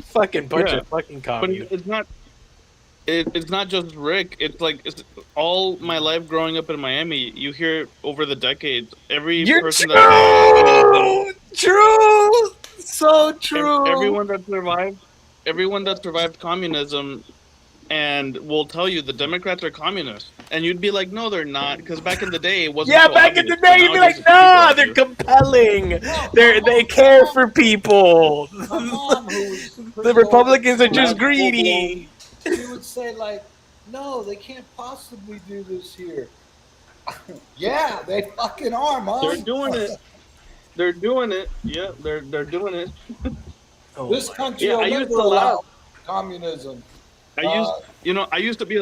fucking bunch of fucking commies. But it's not just Rick. It's like all my life growing up in Miami. You hear over the decades, every person true, so true. Everyone that survived communism, and will tell you the Democrats are communists, and you'd be like, no, they're not, because back in the day it wasn't. Yeah, so back in obvious, the day you'd be like, nah, they're compelling. They care for people. The Republicans are just greedy. She would say like, no, they can't possibly do this here. Yeah, they fucking are, Mom. They're doing it. They're doing it. Yeah, they're doing it. This country I will used never to laugh. allow communism. I used to be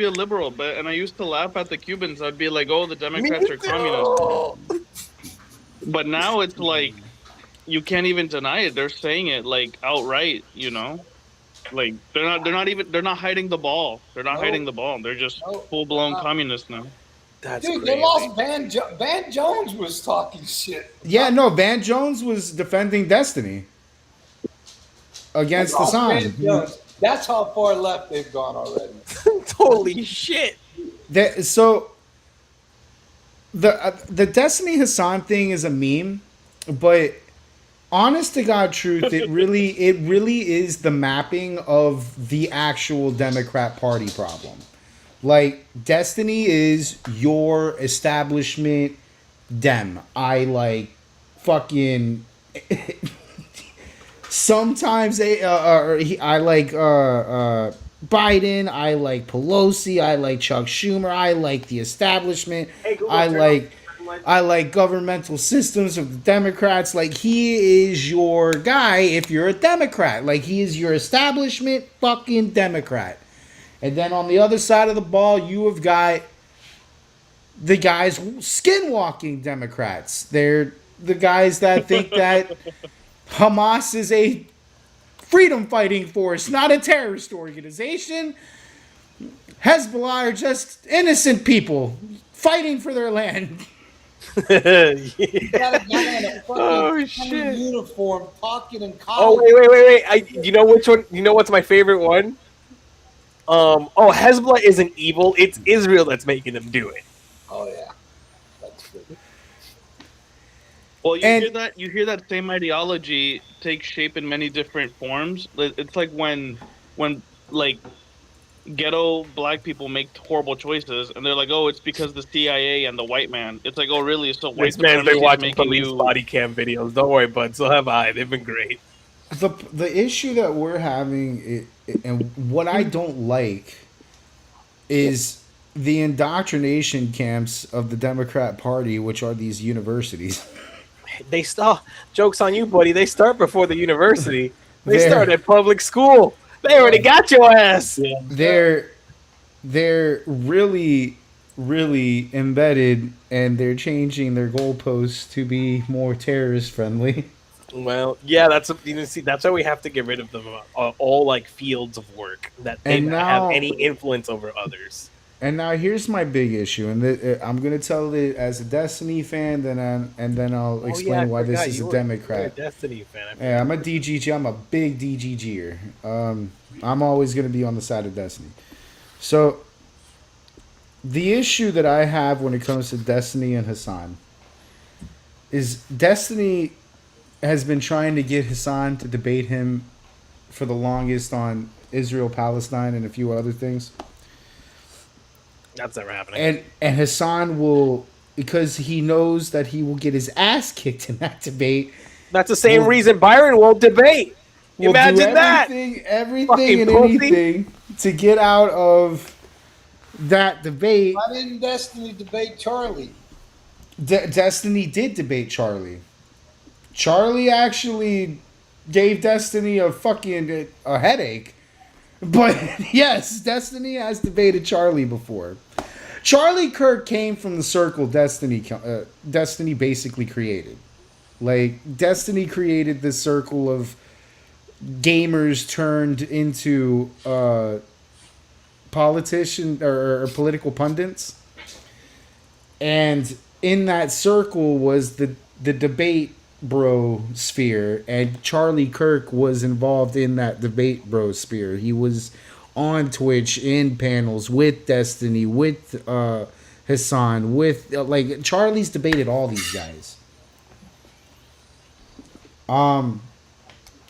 a liberal, and I used to laugh at the Cubans. I'd be like, "Oh, the Democrats are communists." But now it's like you can't even deny it. They're saying it like outright, you know. Like they're not hiding the ball. They're not hiding the ball. They're just full blown communists now. That's Dude, crazy. they lost Van Jones was talking shit. Yeah, no, Van Jones was defending Destiny against They lost Van Hassan. Jones. That's how far left they've gone already. Holy shit. So the Destiny Hassan thing is a meme, but honest to God truth, it really is the mapping of the actual Democrat Party problem. Like, Destiny is your establishment Dem. I like fucking sometimes I like Biden, I like Pelosi, I like Chuck Schumer, I like the establishment. I like governmental systems of the Democrats. Like, he is your guy if you're a Democrat. Like, he is your establishment fucking Democrat. And then on the other side of the ball, you have got the guys skinwalking Democrats. They're the guys that think that Hamas is a freedom fighting force, not a terrorist organization. Hezbollah are just innocent people fighting for their land. You got a guy in a fucking uniform talking in college. Oh wait! You know which one? You know what's my favorite one? Hezbollah isn't evil. It's Israel that's making them do it. Oh yeah, that's true. Well, you hear that same ideology take shape in many different forms. It's like when like ghetto black people make horrible choices, and they're like, "Oh, it's because the CIA and the white man." It's like, "Oh, really?" So white This man's been supremacy is watching making police you body cam videos. Don't worry, bud. So have I. They've been great. The issue that we're having, and what I don't like, is the indoctrination camps of the Democrat Party, which are these universities. They start. Joke's on you, buddy. They start before the university. They start at public school. They already got your ass. They're really embedded, and they're changing their goalposts to be more terrorist friendly. Well, yeah, that's why we have to get rid of them. All like fields of work that they And not now- have any influence over others. And now here's my big issue, and I'm gonna tell it as a Destiny fan, and then I'll explain why this is a Democrat. You're a Destiny fan. Yeah, I'm a DGG. I'm a big DGGer. I'm always gonna be on the side of Destiny. So the issue that I have when it comes to Destiny and Hassan is Destiny has been trying to get Hassan to debate him for the longest on Israel, Palestine, and a few other things. That's never happening. And Hassan will, because he knows that he will get his ass kicked in that debate. That's the same reason Byron won't debate. Will Imagine do that. Everything Fucking and pussy. anything to get out of that debate. Why didn't Destiny debate Charlie? Destiny did debate Charlie. Charlie actually gave Destiny a fucking a headache. But yes, Destiny has debated Charlie before. Charlie Kirk came from the circle Destiny basically created. Like, Destiny created this circle of gamers turned into politician or political pundits. And in that circle was the debate bro sphere, and Charlie Kirk was involved in that debate bro sphere. He was on Twitch in panels with Destiny, with Hassan, with like Charlie's debated all these guys. And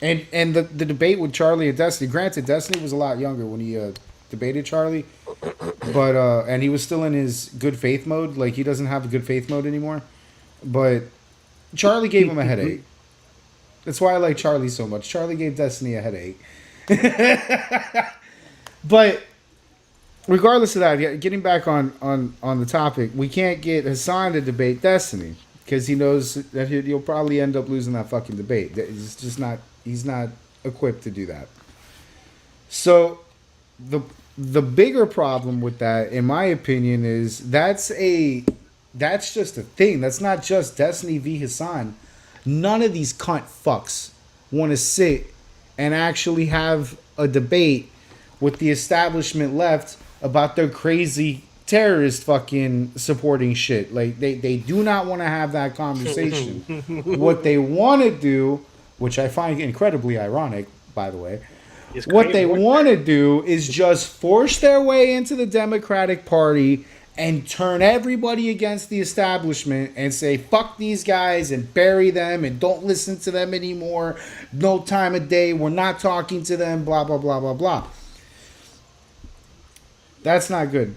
the debate with Charlie and Destiny, granted Destiny was a lot younger when he debated Charlie, but and he was still in his good faith mode. Like, he doesn't have a good faith mode anymore, but Charlie gave him a headache. That's why I like Charlie so much. Charlie gave Destiny a headache. But regardless of that, getting back on the topic, we can't get Hassan to debate Destiny because he knows that he'll probably end up losing that fucking debate. It's just not. He's not equipped to do that. So the bigger problem with that, in my opinion, is that's just a thing. That's not just Destiny v Hassan. None of these cunt fucks want to sit and actually have a debate with the establishment left about their crazy terrorist fucking supporting shit. Like they do not want to have that conversation. What they want to do, which I find incredibly ironic, by the way, what they want to do is just force their way into the Democratic Party and turn everybody against the establishment and say, fuck these guys and bury them and don't listen to them anymore. No time of day. We're not talking to them. Blah, blah, blah, blah, blah. That's not good.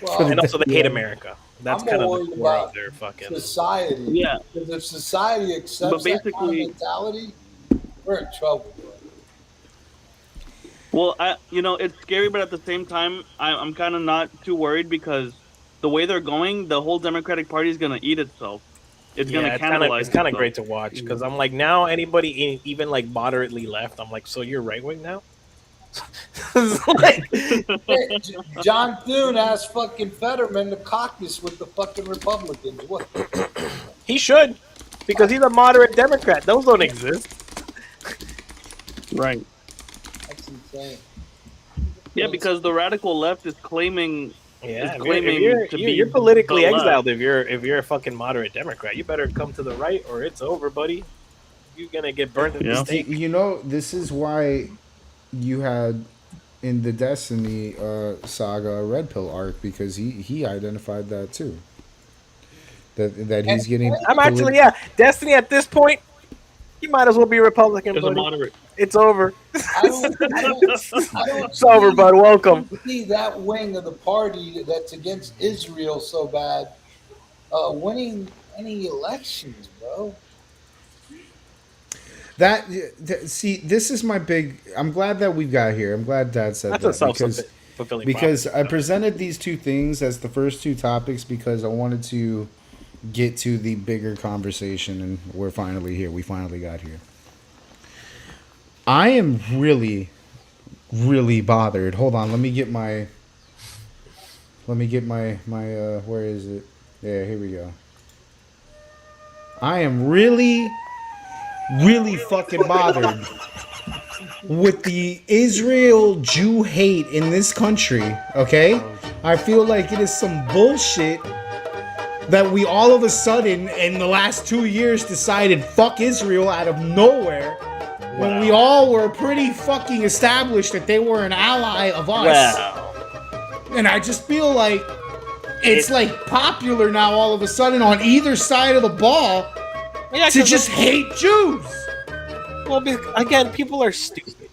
Well, and also they hate America. That's kind of the core of their fucking society. Yeah. Because if society accepts that kind of mentality, we're in trouble, bro. Well, it's scary, but at the same time, I'm kind of not too worried because the way they're going, the whole Democratic Party is going to eat itself. It's going to cannibalize. It's kind of great to watch because I'm like, now anybody even like moderately left, I'm like, so you're right wing now? John Thune asked fucking Fetterman to caucus with the fucking Republicans. What? He should, because he's a moderate Democrat. Those don't exist. Right. That's insane. Yeah, because the radical left is claiming. Yeah, you're politically exiled if you're a fucking moderate Democrat. You better come to the right or it's over, buddy. You're gonna get burned at the stake. This is why you had in the Destiny saga a Red Pill arc, because he identified that too. That he's getting. I'm actually Destiny at this point. You might as well be Republican, buddy. Moderate. It's over. I don't It's over, bud. Welcome. See that wing of the party that's against Israel so bad, winning any elections, bro. See, this is my big. I'm glad that we got here. I'm glad Dad said That's a that self-fulfilling because I presented these two things as the first two topics because I wanted to get to the bigger conversation, and we're finally here. We finally got here. I am really, really bothered. Hold on, let me get my. Where is it? Yeah, here we go. I am really fucking bothered with the Israel Jew hate in this country, okay? I feel like it is some bullshit that we all of a sudden in the last 2 years decided fuck Israel out of nowhere when we all were pretty fucking established that they were an ally of us. And I just feel like it's like popular now all of a sudden on either side of the ball to just hate Jews. Well, again, people are stupid.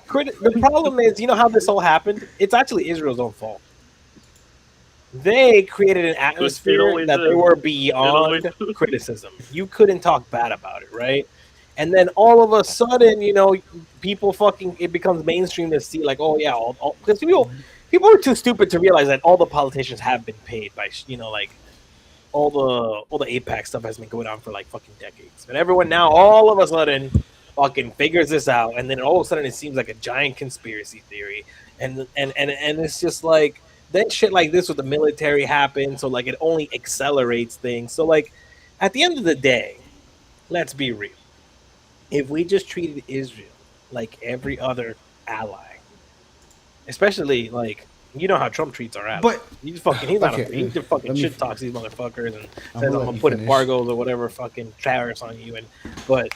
The problem is, you know how this all happened? It's actually Israel's own fault. They created an atmosphere that they were beyond criticism. You couldn't talk bad about it, right? And then all of a sudden, people it becomes mainstream to see like, oh yeah, because people are too stupid to realize that all the politicians have been paid by, like all the AIPAC stuff has been going on for like fucking decades. And everyone now all of a sudden fucking figures this out, and then all of a sudden it seems like a giant conspiracy theory. And it's just like, then shit like this with the military happens, so like it only accelerates things. So like at the end of the day, let's be real. If we just treated Israel like every other ally, especially like how Trump treats our allies. But he just fucking shit talks these motherfuckers and says I'm gonna put embargoes or whatever fucking tariffs on you. But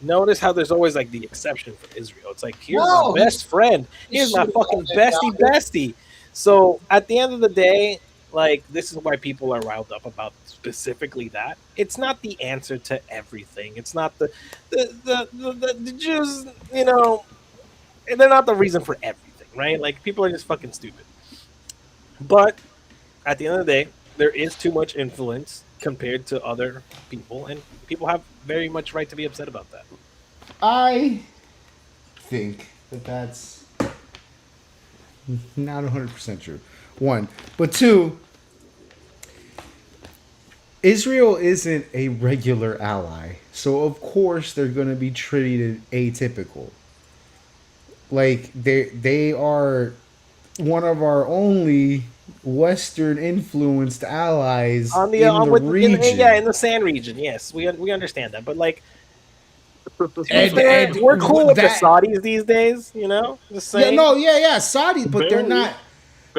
notice how there's always like the exception for Israel. It's like, here's my best friend. Here's my fucking bestie. So at the end of the day, like, this is why people are riled up about specifically that. It's not the answer to everything. It's not the Jews, they're not the reason for everything, right? Like, people are just fucking stupid. But at the end of the day, there is too much influence compared to other people, and people have very much right to be upset about that. I think that's not 100% true. One. But two, Israel isn't a regular ally. So, of course, they're going to be treated atypical. Like, they are one of our only Western-influenced allies in the region. In the Sand region, yes. We understand that. But, like, we're cool with the Saudis these days, Just saying. Saudis, but they're not.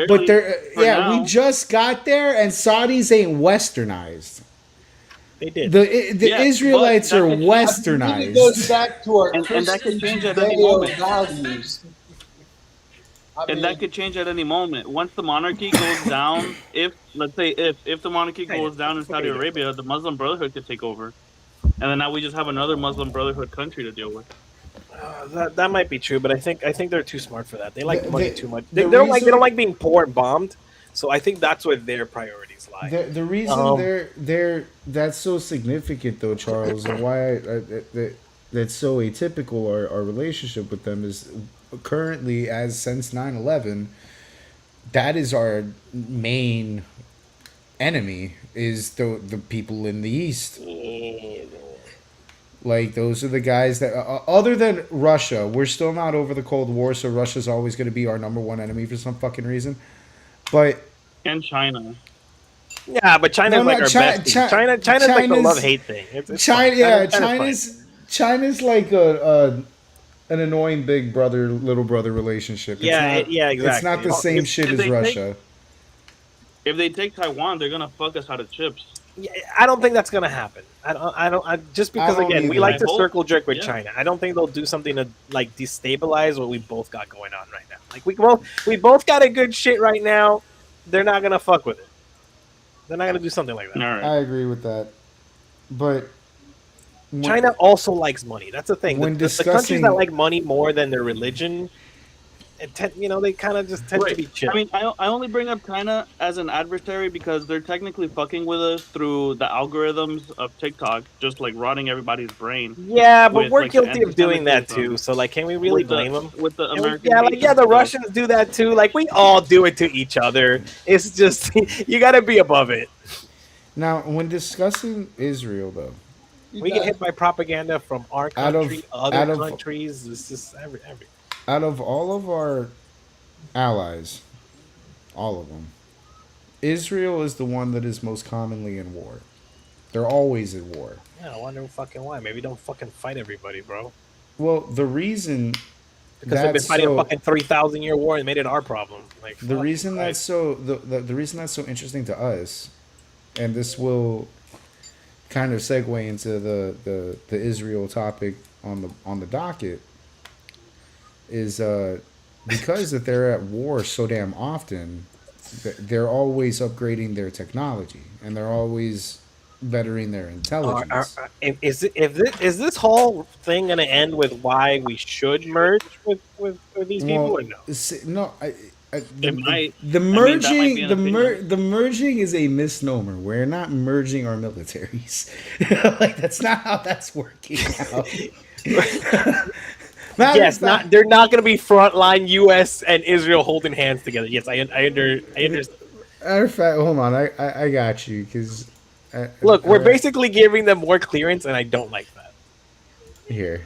But they're for yeah, we now. just got there, and Saudis ain't westernized. They did. The Yeah, Israelites but that are could I think it goes westernized. back to our and that could Christian change at any Judeo moment. values. And that could change at any moment. Once the monarchy goes down, if let's say if the monarchy goes down in Saudi Arabia, the Muslim Brotherhood could take over, and then now we just have another Muslim Brotherhood country to deal with. That might be true, but I think they're too smart for that. They like money too much. They the don't like reason- being poor and bombed. So I think that's where their priorities lie. The reason they're that's so significant though, Charles, and why that's so atypical our relationship with them is currently as since 9/11, that is our main enemy is the people in the East. Like those are the guys that other than Russia, we're still not over the Cold War, so Russia's always going to be our number one enemy for some fucking reason. But And China. Yeah, but China's like our bestie. China's like the love-hate thing. It's China, fine. yeah, China's China's like an annoying big brother little brother relationship. It's Yeah, not, yeah, It's not exactly. the same If- shit if as they Russia. If they take Taiwan, they're gonna fuck us out of chips. Yeah, I don't think that's gonna happen. Just because I don't again we either. like to I hope- circle jerk with yeah. China. I don't think they'll do something to like destabilize what we both got going on right now. Like we both got a good shit right now. They're not gonna fuck with it. They're not gonna do something like that. All right. I agree with that, but when- China also likes money. That's the thing. When The countries discussing- that like money more than their religion, they kind of just tend to be chill. I mean, I only bring up China as an adversary because they're technically fucking with us through the algorithms of TikTok, just like rotting everybody's brain. Yeah, but with, we're like, guilty of doing that anti-Semitism. too. So like, can we really With the- blame them? with the And American yeah, hatred the stuff. Russians do that too. Like we all do it to each other. It's just you got to be above it. Now, when discussing Israel, though, We get hit by propaganda from our Out of- country, other countries. It's just every. out of all of our allies, all of them, Israel is the one that is most commonly in war. They're always at war. Yeah, I wonder fucking why. Maybe don't fucking fight everybody, bro. Well, the reason Because they've been that's fighting so, a fucking 3,000-year war and made it our problem. Like the fuck, reason right? that's so the reason that's so interesting to us, and this will kind of segue into the Israel topic on the docket, is because that they're at war so damn often, they're always upgrading their technology and they're always bettering their intelligence. Is this whole thing gonna end with why we should merge with these people or no? No, It might. the I mean, that might merging, be an the merging is a misnomer. We're not merging our militaries. Like that's not how that's working out. Yes, they're not gonna be frontline U.S. and Israel holding hands together. Yes, I understand. Matter of fact, hold on, I got you because Look, we're basically giving them more clearance, and I don't like that. here.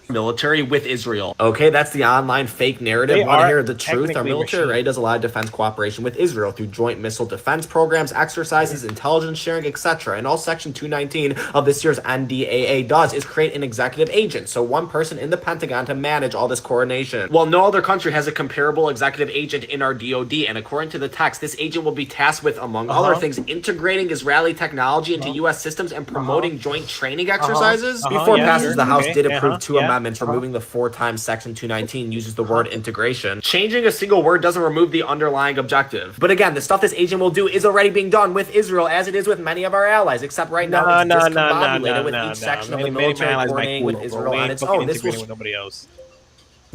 Military with Israel. Okay, that's the online fake narrative. They Want to are hear the truth? Our technically military machine. already does a lot of defense cooperation with Israel through joint missile defense programs, exercises, intelligence sharing, etc. And all Section 219 of this year's NDAA does is create an executive agent, so one person in the Pentagon to manage all this coordination. Well, no other country has a comparable executive agent in our DoD, and according to the text, this agent will be tasked with, among other things, integrating Israeli technology into U.S. systems and promoting joint training exercises. Before passage, the House did approve two amendments removing the 4 times Section 219 uses the word integration. Changing a single word doesn't remove the underlying objective. But again, the stuff this agent will do is already being done with Israel as it is with many of our allies, except right now it's discombobulated with each section of the military coordinating with Israel on its own. This will with nobody else.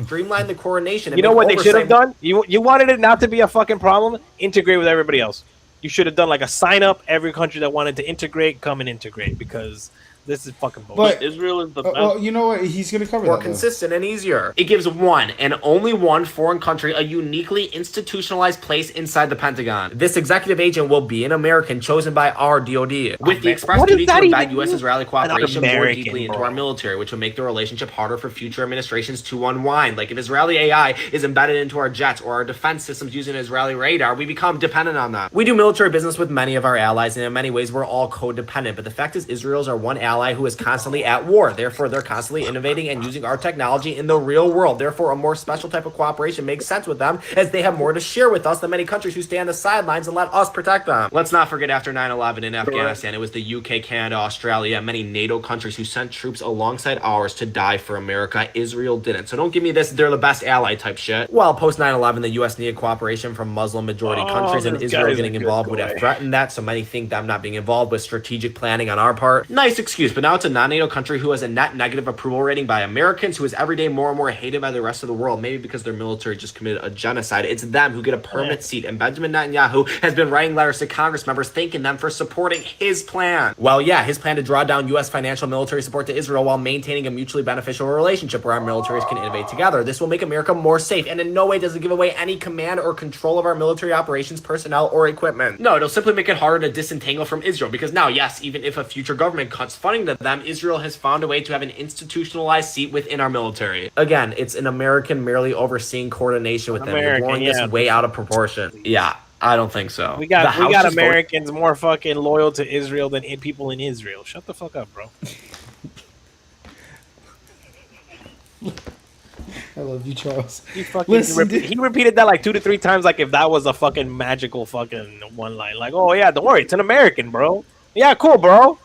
streamline the coordination. And You know make what they should have oversight- done? You wanted it not to be a fucking problem. Integrate with everybody else. You should have done like a sign up. Every country that wanted to integrate, come and integrate because this is fucking bullshit. But Israel is the best. Well, you know what? He's gonna cover more that. though. consistent and easier. It gives one and only one foreign country a uniquely institutionalized place inside the Pentagon. This executive agent will be an American chosen by our DoD, with the express What does duty to that embed even U.S.-Israeli mean? cooperation more American, deeply into bro. our military, which will make the relationship harder for future administrations to unwind. Like if Israeli AI is embedded into our jets or our defense systems using Israeli radar, we become dependent on them. We do military business with many of our allies, and in many ways we're all codependent. But the fact is, Israel's our one ally ally who is constantly at war. Therefore, they're constantly innovating and using our technology in the real world. Therefore, a more special type of cooperation makes sense with them, as they have more to share with us than many countries who stay on the sidelines and let us protect them. Let's not forget, after 9/11 in Afghanistan, it was the UK, Canada, Australia, and many NATO countries who sent troops alongside ours to die for America. Israel didn't. So don't give me this, they're the best ally type shit. Well, post 9/11, the US needed cooperation from Muslim majority countries, and Israel getting involved would have threatened that, so many think them not being involved with strategic planning on our part. Nice excuse, but now it's a non-NATO country who has a net negative approval rating by Americans, who is every day more and more hated by the rest of the world, maybe because their military just committed a genocide. It's them who get a permanent seat, and Benjamin Netanyahu has been writing letters to Congress members thanking them for supporting his plan. Well, yeah, his plan to draw down U.S. financial military support to Israel while maintaining a mutually beneficial relationship where our militaries can innovate together. This will make America more safe, and in no way does it give away any command or control of our military operations, personnel, or equipment. No, it'll simply make it harder to disentangle from Israel, because now, yes, even if a future government cuts funding to them, Israel has found a way to have an institutionalized seat within our military. Again, it's an American merely overseeing coordination with them. You're blowing this way out of proportion. Yeah, I don't think so. We got Americans more fucking loyal to Israel than people in Israel. Shut the fuck up, bro. I love you, Charles. He repeated that like 2 to 3 times, like if that was a fucking magical fucking one line. Like, oh yeah, don't worry, it's an American, bro. Yeah, cool, bro.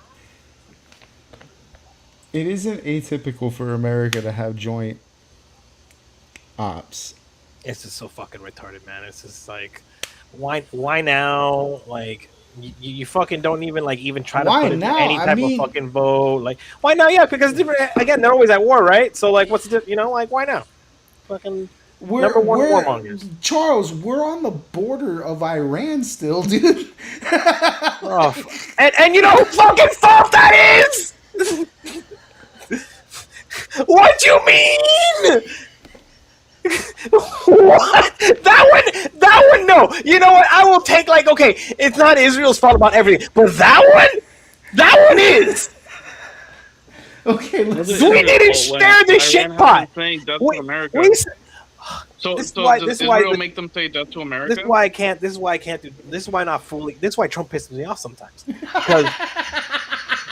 It isn't atypical for America to have joint ops. It's just so fucking retarded, man. It's just like, why now? Like, you fucking don't even try to put it in any type of fucking vote. Like, why now? Yeah, because again, they're always at war, right? So like, what's the like, why now? Fucking number one warmongers. Charles, we're on the border of Iran still, dude. And you know who fucking fault that is? What do you mean? What? That one, no. You know what? I will take okay, it's not Israel's fault about everything, but that one is. Okay, we didn't share this shit pot. So does Israel make them say death to America? This is why I can't. This is why I can't do. This is why not fully. This is why Trump pisses me off sometimes.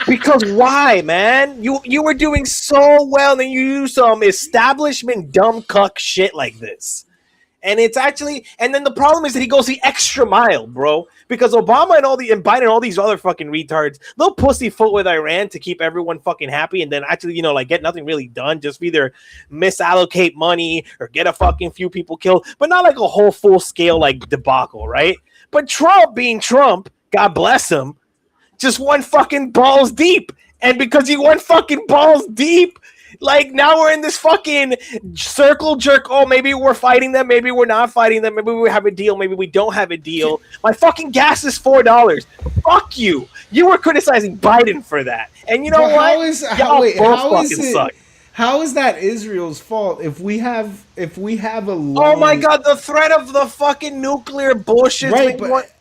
Because why, man? You were doing so well, and you use some establishment dumb cuck shit like this. And it's actually, and then the problem is that he goes the extra mile, bro. Because Obama and Biden and all these other fucking retards, they'll pussyfoot with Iran to keep everyone fucking happy, and then actually, get nothing really done. Just either misallocate money or get a fucking few people killed, but not like a whole full scale debacle, right? But Trump, being Trump, God bless him, just went fucking balls deep, and because he went fucking balls deep. Now we're in this fucking circle jerk. Oh, maybe we're fighting them. Maybe we're not fighting them. Maybe we have a deal. Maybe we don't have a deal. My fucking gas is $4. Fuck you. You were criticizing Biden for that. And you know what? How is that Israel's fault if we have a long... Oh my God, the threat of the fucking nuclear bullshit. Right, but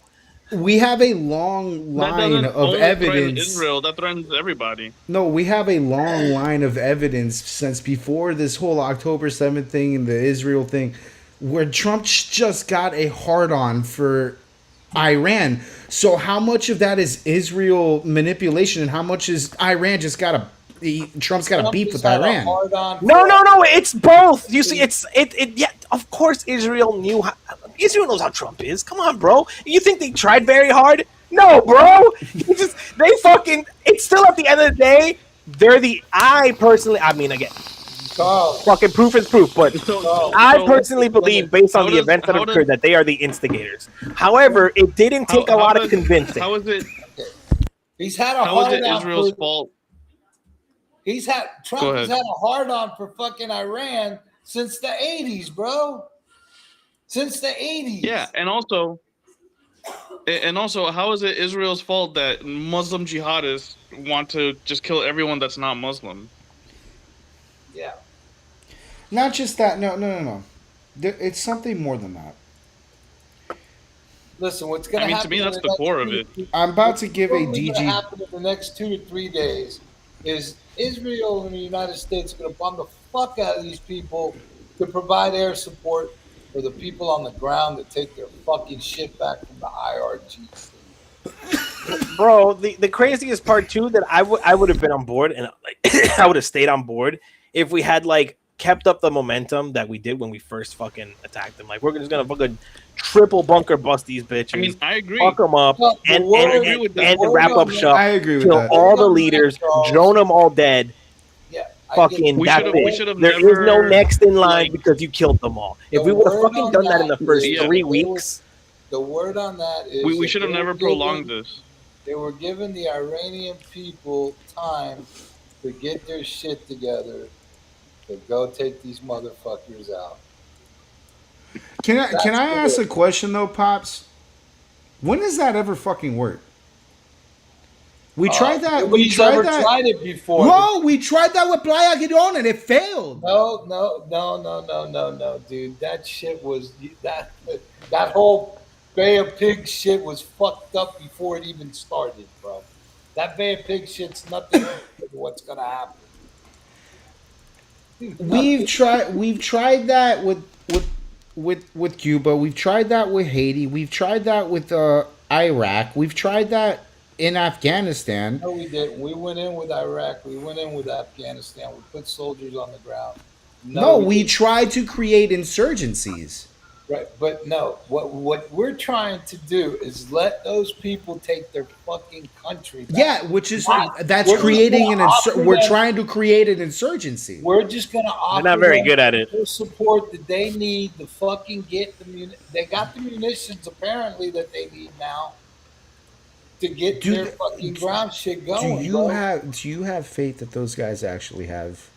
we have a long line of evidence. Israel, that threatens everybody. No, we have a long line of evidence since before this whole October 7th thing and the Israel thing, where Trump just got a hard-on for Iran. So how much of that is Israel manipulation, and how much is Iran just Trump's got a beef with Iran? No, it's both. You see, yeah, of course Israel Israel knows how Trump is. Come on, bro. You think they tried very hard? No, bro. It's still at the end of the day, again, fucking proof is proof, but I personally believe, based on the events that occurred, that they are the instigators. However, it didn't take a lot of convincing. How is it? He's had a How is it Israel's fault? Trump has had a hard-on for fucking Iran since the 80s, bro. Since the 80s. Yeah, and also, how is it Israel's fault that Muslim jihadists want to just kill everyone that's not Muslim? Yeah. Not just that. No. It's something more than that. Listen, what's going to happen? To me, that's the core of it. I'm about to give a DG. What's going to happen in the next 2 to 3 days is Israel and the United States are going to bomb the fuck out of these people to provide air support for the people on the ground that take their fucking shit back from the IRGC. Bro, the craziest part too that I would have been on board and like I would have stayed on board if we had like kept up the momentum that we did when we first fucking attacked them. Like we're just gonna fucking triple bunker bust these bitches. I mean, I agree. Fuck them up and wrap up shop. I agree with kill that. all the leaders, drone them all dead. Yeah, Fucking We that's should've- it. we should've There is never, no next in line like- because you killed them all. If The we would have word fucking on done that in the that first is- 3 weeks, The word on that is We that should have they never were prolonged given- this. They were giving the Iranian people time to get their shit together to go take these motherfuckers out. Can I That's ask the a question though, Pops? When does that ever fucking work? We tried that. We We've tried never that. tried it before. No, we tried that with Playa Girón and it failed. No, dude. That shit was that whole Bay of Pigs shit was fucked up before it even started, bro. That Bay of Pigs shit's nothing to what's gonna happen. We've tried that with Cuba. We've tried that with Haiti. We've tried that with Iraq. We've tried that in Afghanistan. No, we did. We went in with Iraq. We went in with Afghanistan. We put soldiers on the ground. No, we tried to create insurgencies. Right, but no. What we're trying to do is let those people take their fucking country back. Yeah, which is that's We're just creating gonna an offer we're them- trying to create an insurgency. We're just gonna offer. not very them good at it. The support that they need to fucking get they got the munitions apparently that they need now to get their fucking ground shit going. Do bro. you have faith that those guys actually have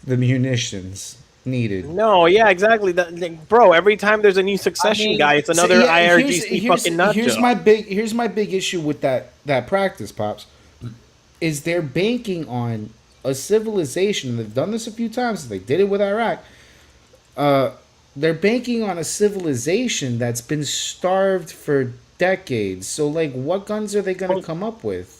the munitions needed? no, yeah, exactly. Bro, every time there's a new succession guy, it's another IRGC fucking nut Here's job. my big issue with that practice, Pops. Is they're banking on a civilization. They've done this a few times. They did it with Iraq. They're banking on a civilization that's been starved for decades. So, like, what guns are they going to come up with?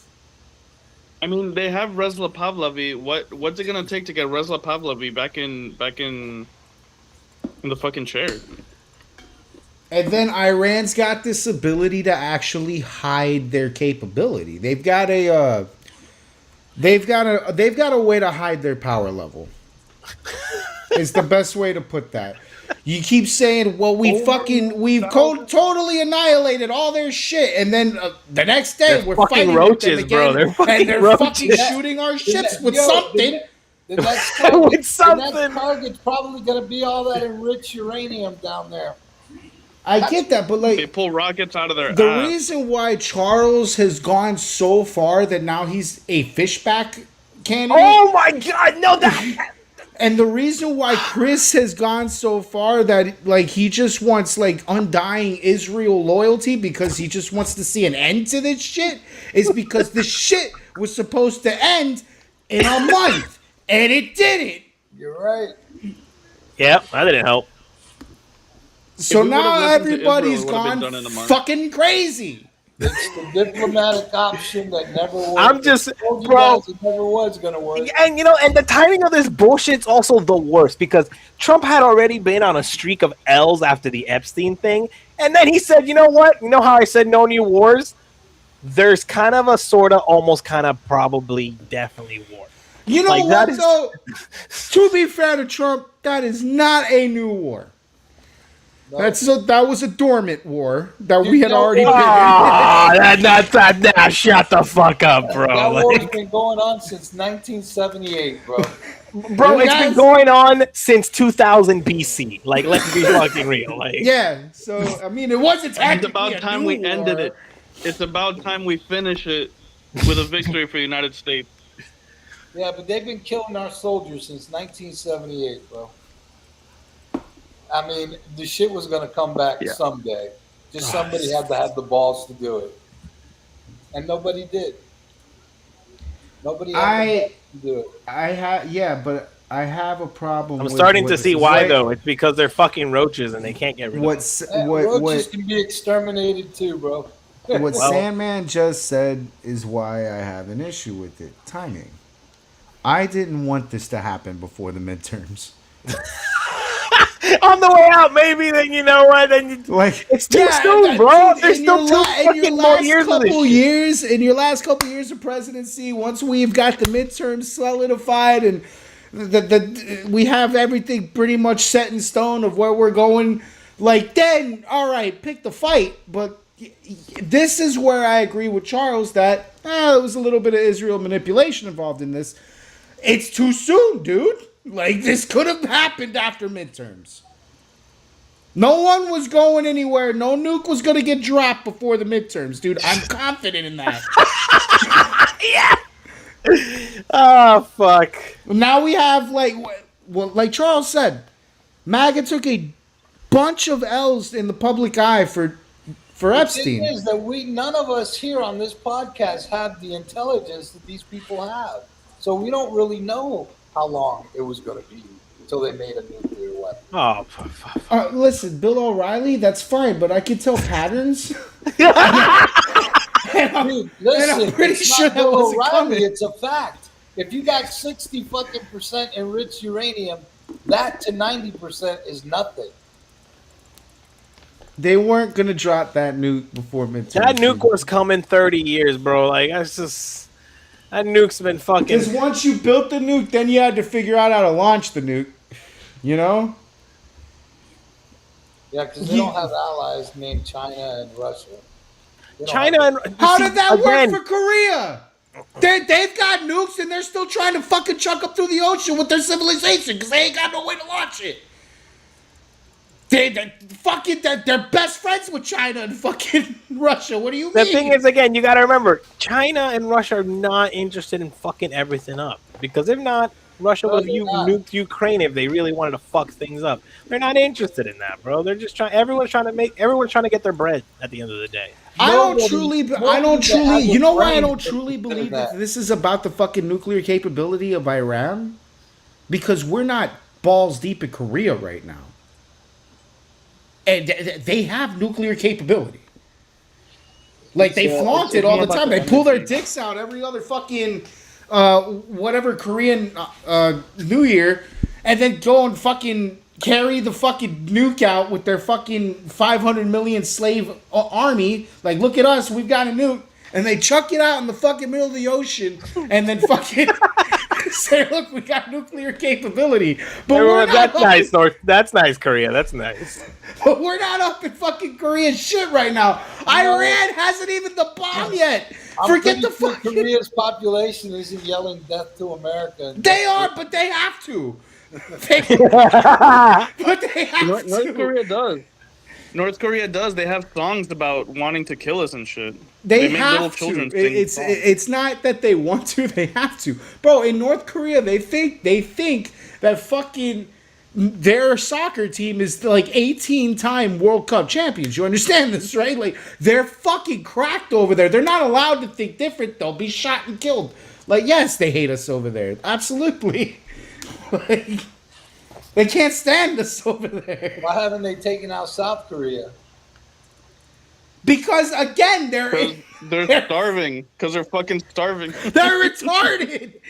I mean, they have Resla Pavlovi. What's it gonna take to get Resla Pavlovi back in the fucking chair? And then Iran's got this ability to actually hide their capability. They've got a way to hide their power level. Is the best way to put that. You keep saying, "Well, we've totally annihilated all their shit," and then the next day They're we're fucking fighting roaches, with them again, bro. They're fucking and they're roaches. fucking shooting our ships with Yo, something. The next target, With something. The next target's probably gonna be all that enriched uranium down there. I get that, but They like pull rockets out of their the ass. reason why Charles has gone so far that now he's a fishback candidate. Oh my god, no, that. And the reason why Chris has gone so far that like he just wants like undying Israel loyalty because he just wants to see an end to this shit is because the shit was supposed to end in a month and it didn't. You're right. Yeah, that didn't help. So we would've now listened to everybody's Israel, it would've been gone done in a month. fucking crazy. It's the diplomatic option that never worked. I'm just, I told you bro. guys it never was gonna work. And and the timing of this bullshit's also the worst because Trump had already been on a streak of L's after the Epstein thing, and then he said, "You know what? You know how I said no new wars? There's kind of a sort of, almost kind of, probably, definitely war." You know Like, what that is- though? To be fair to Trump, that is not a new war. That was a dormant war that we had already been in. Nah, shut the fuck up, bro. That Like- war's been going on since 1978, bro. Bro, it's been guys- going on since 2000 BC. Like, let's be fucking real. Like, Yeah, so I mean, it wasn't It's technically about a time new we war. ended it. It's about time we finish it with a victory for the United States. Yeah, but they've been killing our soldiers since 1978, bro. I mean, the shit was gonna come back someday. Just somebody had to have the balls to do it, and nobody did. Nobody had the balls to do it. But I have a problem. I'm starting to see why, though. It's because they're fucking roaches and they can't get rid of them. Roaches can be exterminated too, bro. What Well- Sandman just said is why I have an issue with it. Timing. I didn't want this to happen before the midterms. On the way out, maybe. Then you know what? Then it's too soon, bro. Dude, There's still two fucking more years of this shit. In your last couple years of presidency, once we've got the midterms solidified and we have everything pretty much set in stone of where we're going, like, then all right, pick the fight. But this is where I agree with Charles that there was a little bit of Israel manipulation involved in this. It's too soon, dude. Like, this could have happened after midterms. No one was going anywhere. No nuke was going to get dropped before the midterms, dude. I'm confident in that. Yeah. Oh, fuck. Now we have, like Charles said, MAGA took a bunch of L's in the public eye for Epstein. The thing is that none of us here on this podcast have the intelligence that these people have. So we don't really know how long it was going to be until they made a nuclear weapon. Oh, listen, Bill O'Reilly, that's fine, but I can tell patterns. Dude, listen, I'm pretty it's sure not that Bill wasn't O'Reilly, coming. it's a fact. If you got 60% enriched uranium, that to 90% is nothing. They weren't going to drop that nuke before midterms. That nuke was coming 30 years, bro. Like, that's just... That nuke's been fucking... Because once you built the nuke, then you had to figure out how to launch the nuke. You know? Yeah, because they don't have allies named China and Russia. How did that work for Korea? They've got nukes and they're still trying to fucking chuck up through the ocean with their civilization because they ain't got no way to launch it. They're best friends with China and fucking Russia. What do you mean? The thing is, again, you got to remember, China and Russia are not interested in fucking everything up. Because if not, Russia would have nuked Ukraine if they really wanted to fuck things up. They're not interested in that, bro. They're just trying. Everyone's trying to get their bread at the end of the day. I don't truly. You know why I don't truly believe that this is about the fucking nuclear capability of Iran? Because we're not balls deep in Korea right now. And they have nuclear capability. Like, they flaunt it all the time. They pull their dicks out every other fucking whatever Korean New Year, and then go and fucking carry the fucking nuke out with their fucking 500 million slave army. Like, look at us, we've got a nuke. And they chuck it out in the fucking middle of the ocean, and then fucking say, look, we got nuclear capability. But we're not that's nice, That's nice, Korea. That's nice. But we're not up in fucking Korean shit right now. Iran hasn't even the bomb yet. Forget the fucking... Korea's population isn't yelling death to America. They are, but they have to. But they have to. North Korea does. North Korea does. They have songs about wanting to kill us and shit. They make have little to. children sing It's not that they want to. They have to, bro. In North Korea, they think that fucking their soccer team is like 18-time World Cup champions. You understand this, right? Like, they're fucking cracked over there. They're not allowed to think different. They'll be shot and killed. Like, yes, they hate us over there. Absolutely. Like, they can't stand us over there. Why haven't they taken out South Korea? Because, again, they're starving. Because they're fucking starving. They're retarded.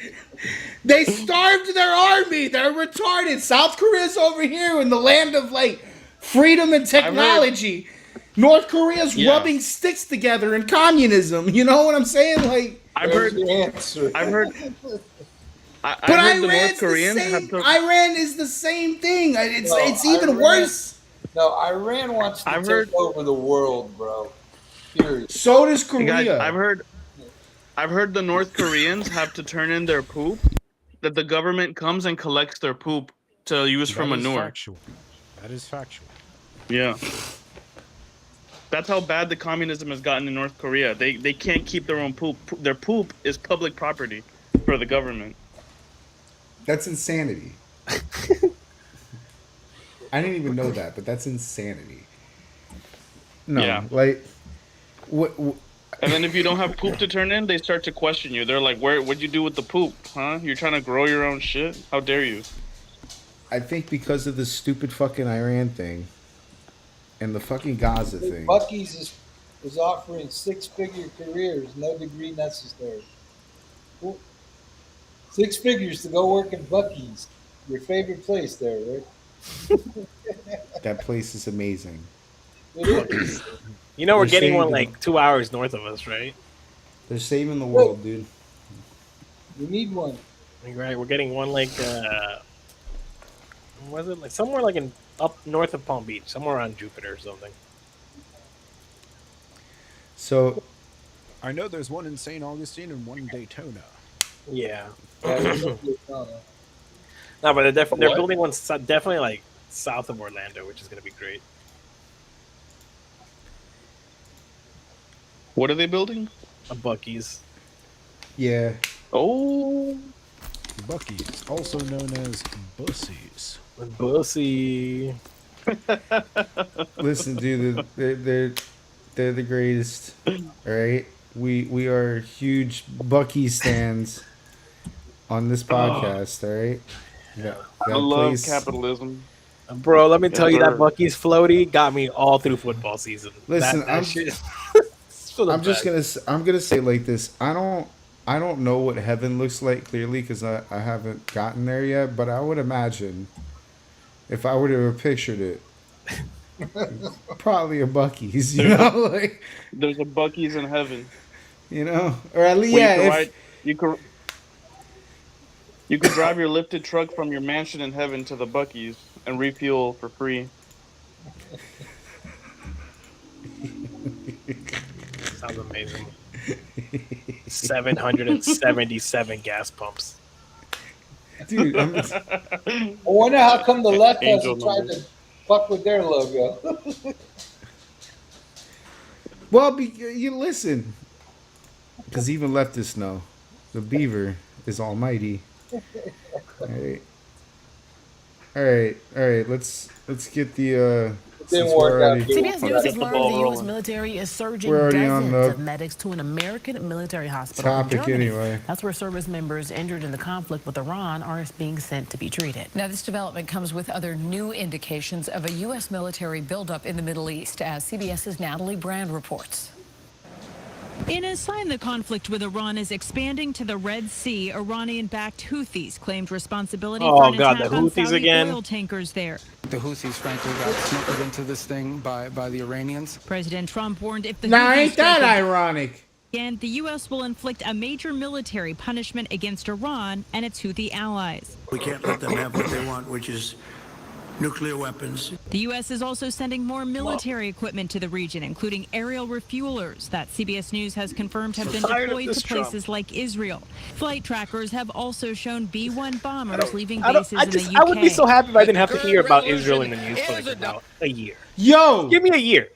They starved their army. They're retarded. South Korea's over here in the land of, like, freedom and technology. North Korea's rubbing sticks together in communism. You know what I'm saying? Like, I've heard the North Koreans have to... Iran is the same thing. It's even worse. No, Iran wants to take over the world, bro. Period. So does Korea. Guys, I've heard the North Koreans have to turn in their poop. That the government comes and collects their poop to use for manure. That is factual. Yeah. That's how bad the communism has gotten in North Korea. They can't keep their own poop. Their poop is public property for the government. That's insanity. I didn't even know that, but that's insanity. No, Yeah. like, what? And then if you don't have poop to turn in, they start to question you. They're like, what'd you do with the poop, huh? You're trying to grow your own shit? How dare you? I think because of the stupid fucking Iran thing and the fucking Gaza thing. Buc-ee's is offering 6-figure careers, no degree necessary. 6 figures to go work in Buc-ee's. Your favorite place there, right? That place is amazing. You know, we're They're getting one saving- like 2 hours north of us, right? They're saving the world, dude. You need one. Right, we're getting one like was it like somewhere like in up north of Palm Beach, somewhere on Jupiter or something. So I know there's one in St. Augustine and one in Daytona. Yeah. No, No, but they're What? building one definitely like south of Orlando, which is going to be great. What are they building? A Buc-ee's. Yeah. Oh. Buc-ee's, also known as Bussies. Bussy. Listen, dude, they're the greatest. All right, we are huge Bucky stands on this podcast. All right, I love capitalism. Bro, let me tell you that Sir. Buc-ee's floaty got me all through football season. Listen, that shit. I'm I'm gonna say it like this. I don't know what heaven looks like clearly because I haven't gotten there yet. But I would imagine if I were to have pictured it, probably a Buc-ee's. You know, like There's a Buc-ee's in heaven. you know, or at least Where yeah. you could drive your lifted truck from your mansion in heaven to the Buc-ee's and refuel for free. Sounds amazing. 777 gas pumps. Dude, I wonder how come the left Angel hasn't tried numbers. to fuck with their logo. Well, you listen, because even leftists know the beaver is almighty. All right. Let's get the. Since we're already, CBS News has learned the U.S. military is surging We're already on dozens the of medics to an American military hospital in topic Germany. anyway. That's where service members injured in the conflict with Iran are being sent to be treated. Now, this development comes with other new indications of a U.S. military buildup in the Middle East, as CBS's Natalie Brand reports. In a sign the conflict with Iran is expanding to the Red Sea, Iranian-backed Houthis claimed responsibility for an attack on Saudi oil tankers there. The Houthis, frankly, got smuggled into this thing by the Iranians. President Trump warned if the Now, Houthis ain't that strike ironic? again, the U.S. will inflict a major military punishment against Iran and its Houthi allies. We can't let them have what they want, which is nuclear weapons. The U.S. is also sending more military equipment to the region, including aerial refuelers that CBS News has confirmed have been deployed to places like Israel. Flight trackers have also shown B-1 bombers leaving bases in the UK. I would be so happy if I didn't have to hear about Israel in the news for like about a year. Yo, give me a year.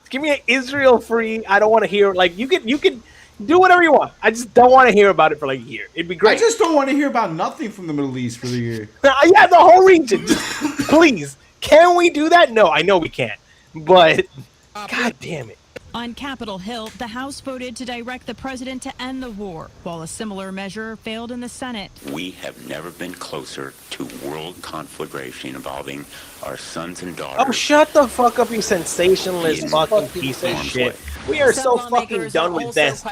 Give me an Israel free. I don't want to hear like you can do whatever you want. I just don't want to hear about it for like a year. It'd be great. I just don't want to hear about nothing from the Middle East for the year. Yeah, the whole region. Just, please, can we do that? No, I know we can't. But God damn it. On Capitol Hill, the House voted to direct the president to end the war, while a similar measure failed in the Senate. We have never been closer to world conflagration involving our sons and daughters. Oh, shut the fuck up, you sensationalist fucking piece of shit. We are so fucking done with this.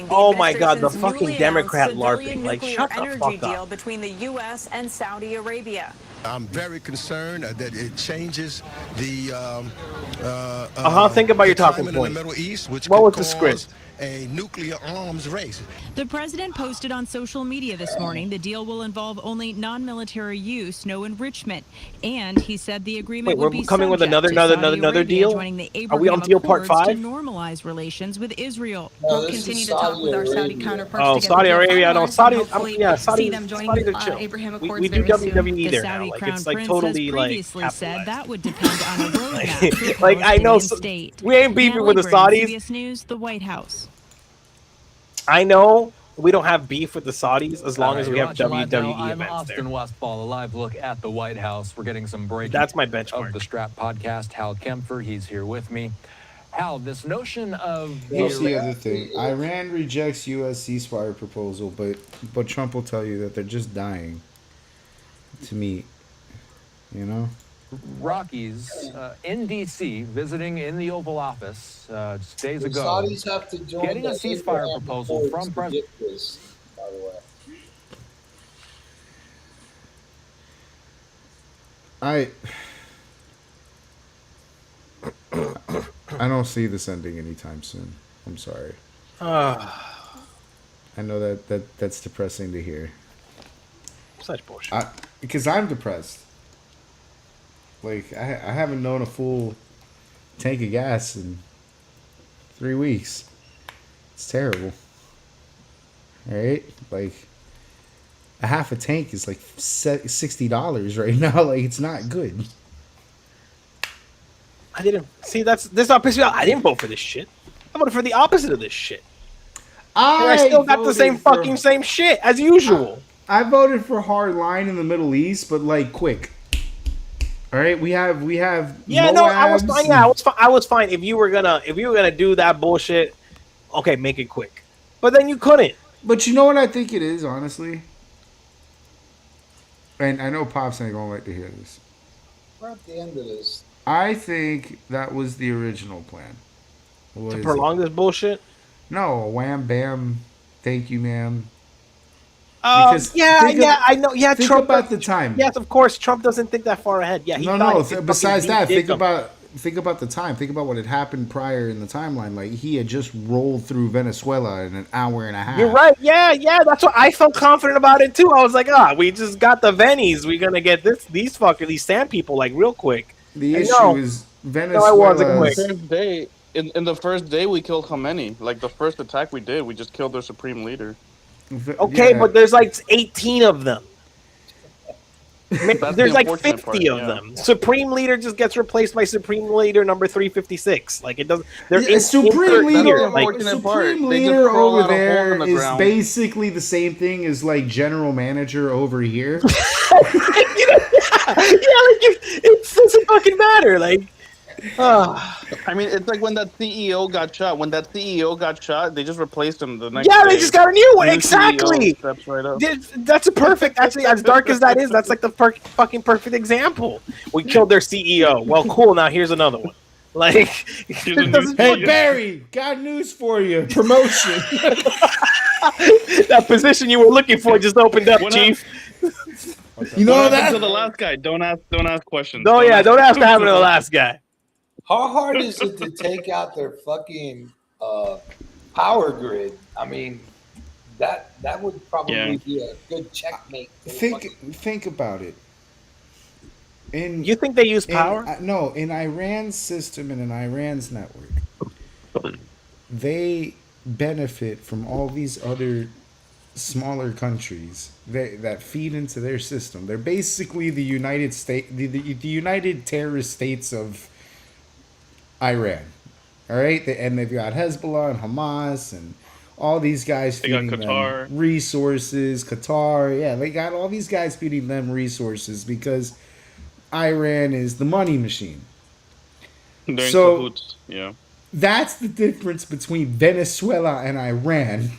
Oh my god, the fucking Democrat LARPing. Like, shut the fuck up. Between the U.S. and Saudi Arabia. I'm very concerned that it changes the think about your talking climate in point. the Middle East, which What could was the cause script? a nuclear arms race. The president posted on social media this morning the deal will involve only non-military use, no enrichment. And he said the agreement Wait, would we're be coming with subject to Saudi another Arabia deal? joining the Are we on Abraham deal part Accords to 5? normalize relations with Israel. No, We'll this continue is to talk with our Saudi Arabia. counterparts Oh, to get Saudi the deal Arabia. No, finalized Saudi. and hopefully See them joining Saudi, they're chill. Abraham We Accords do very soon. WWE The there now. Saudi Like crown it's like prince totally has like previously said capitalized. that would depend on a roadmap to Like I know Palestinian state. we ain't beefing with the Natalie Brand, Saudis. CBS News, the White House. I know we don't have beef with the Saudis as long as we have You're watching Live Now. WWE I'm events Austin there. Westfall, a live look at the White House. We're getting some breaking. That's my benchmark. Of the Strap podcast. Hal Kempfer, he's here with me. Hal, this notion of Here's the other thing. Iran rejects U.S. ceasefire proposal, but Trump will tell you that they're just dying to meet. You know? Rockies in D.C. visiting in the Oval Office just days The ago. Saudis have to join Getting a the ceasefire Abraham proposal Accords from to President. get this, by the way. I don't see this ending anytime soon. I'm sorry. I know that's depressing to hear. Such bullshit. Because I'm depressed. Like, I haven't known a full tank of gas in 3 weeks. It's terrible. Alright? Like, a half a tank is like $60 right now. Like, it's not good. I didn't see this not pissing me off. I didn't vote for this shit. I voted for the opposite of this shit. I still got the same shit as usual. I voted for hard line in the Middle East, but like quick. All right, we have Yeah, no, I was fine. Yeah, I was fine if you were gonna do that bullshit. Okay, make it quick. But then you couldn't. But you know what I think it is, honestly? And I know Pops ain't gonna like to hear this. We're at the end of this. I think that was the original plan. To prolong this bullshit? No, wham bam, thank you, ma'am. I know. Yeah, think Trump about the time. Yes, of course, Trump doesn't think that far ahead. Yeah, besides that, think about the time. Think about what had happened prior in the timeline. Like, he had just rolled through Venezuela in an hour and a half. You're right. Yeah. That's what I felt confident about it too. I was like, we just got the Venis. We're gonna get these sand people like real quick. The issue is Venezuela. In the first day, we killed Khomeini. Like, the first attack we did, we just killed their supreme leader. Okay, but there's like 18 of them. There's like 50 of them. Supreme leader just gets replaced by supreme leader number 356. Like, it doesn't. Supreme leader over there is ground. Basically the same thing as like general manager over here. It doesn't fucking matter. Like, I mean, it's like when that CEO got shot. When that CEO got shot, they just replaced him the next day. They just got a new one. Exactly. CEO steps right up. That's a perfect. Actually, as dark as that is, that's like the fucking perfect example. We killed their CEO. Well, cool. Now here's another one. Like, hey Barry, got news for you. Promotion. That position you were looking for just opened up, Chief. You know that? To the last guy, don't ask questions. No, don't ask what happened to the last guy. How hard is it to take out their fucking power grid? I mean, that would probably be a good checkmate. Think about it. You think they use power? No, in Iran's system and in Iran's network, they benefit from all these other smaller countries that feed into their system. They're basically the United States, the United Terrorist States of Iran. All right, and they've got Hezbollah and Hamas and all these guys feeding them resources. Qatar, they got all these guys feeding them resources because Iran is the money machine. So that's the difference between Venezuela and Iran.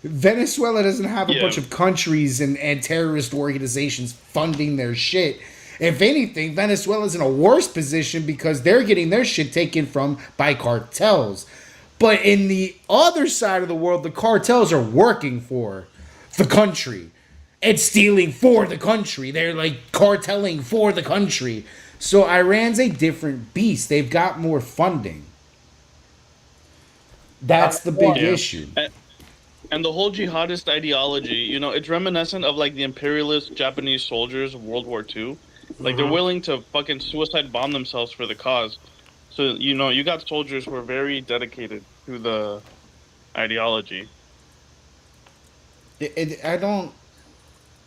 Venezuela doesn't have a bunch of countries and terrorist organizations funding their shit. If anything, Venezuela's in a worse position because they're getting their shit taken from by cartels. But in the other side of the world, the cartels are working for the country and stealing for the country. They're like carteling for the country. So Iran's a different beast. They've got more funding. That's the big issue. And the whole jihadist ideology, it's reminiscent of like the imperialist Japanese soldiers of World War II. Like, they're willing to fucking suicide bomb themselves for the cause. So, you got soldiers who are very dedicated to the ideology. I don't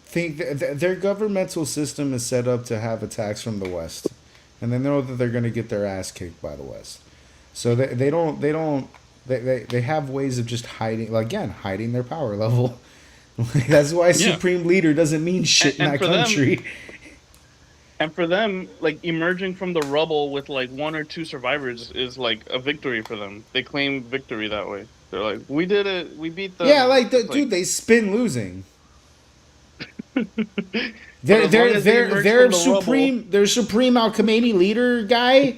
think their governmental system is set up to have attacks from the West. And they know that they're going to get their ass kicked by the West. So they have ways of just hiding their power level. That's why Supreme Leader doesn't mean shit in that country. And for them, like, emerging from the rubble with like 1 or 2 survivors is like a victory for them. They claim victory that way. They're like, we did it. We beat them. Yeah, dude, they spin losing. Their supreme Al Khamenei leader guy.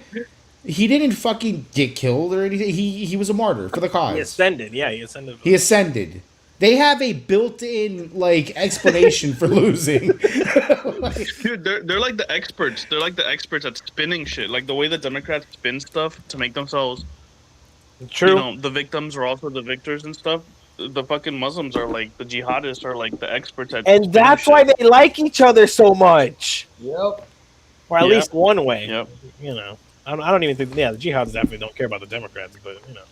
He didn't fucking get killed or anything. He was a martyr for the cause. He ascended. Yeah, he ascended. He ascended. They have a built-in like explanation for losing. Dude, they're like the experts. They're like the experts at spinning shit. Like the way the Democrats spin stuff to make themselves, True. the victims are also the victors and stuff. The fucking Muslims are like the jihadists are like the experts at And spinning that's shit. why they like each other so much. Yep. Or at Yep. least one way. Yep. You know, I don't even think. Yeah, the jihadists definitely don't care about the Democrats, but you know.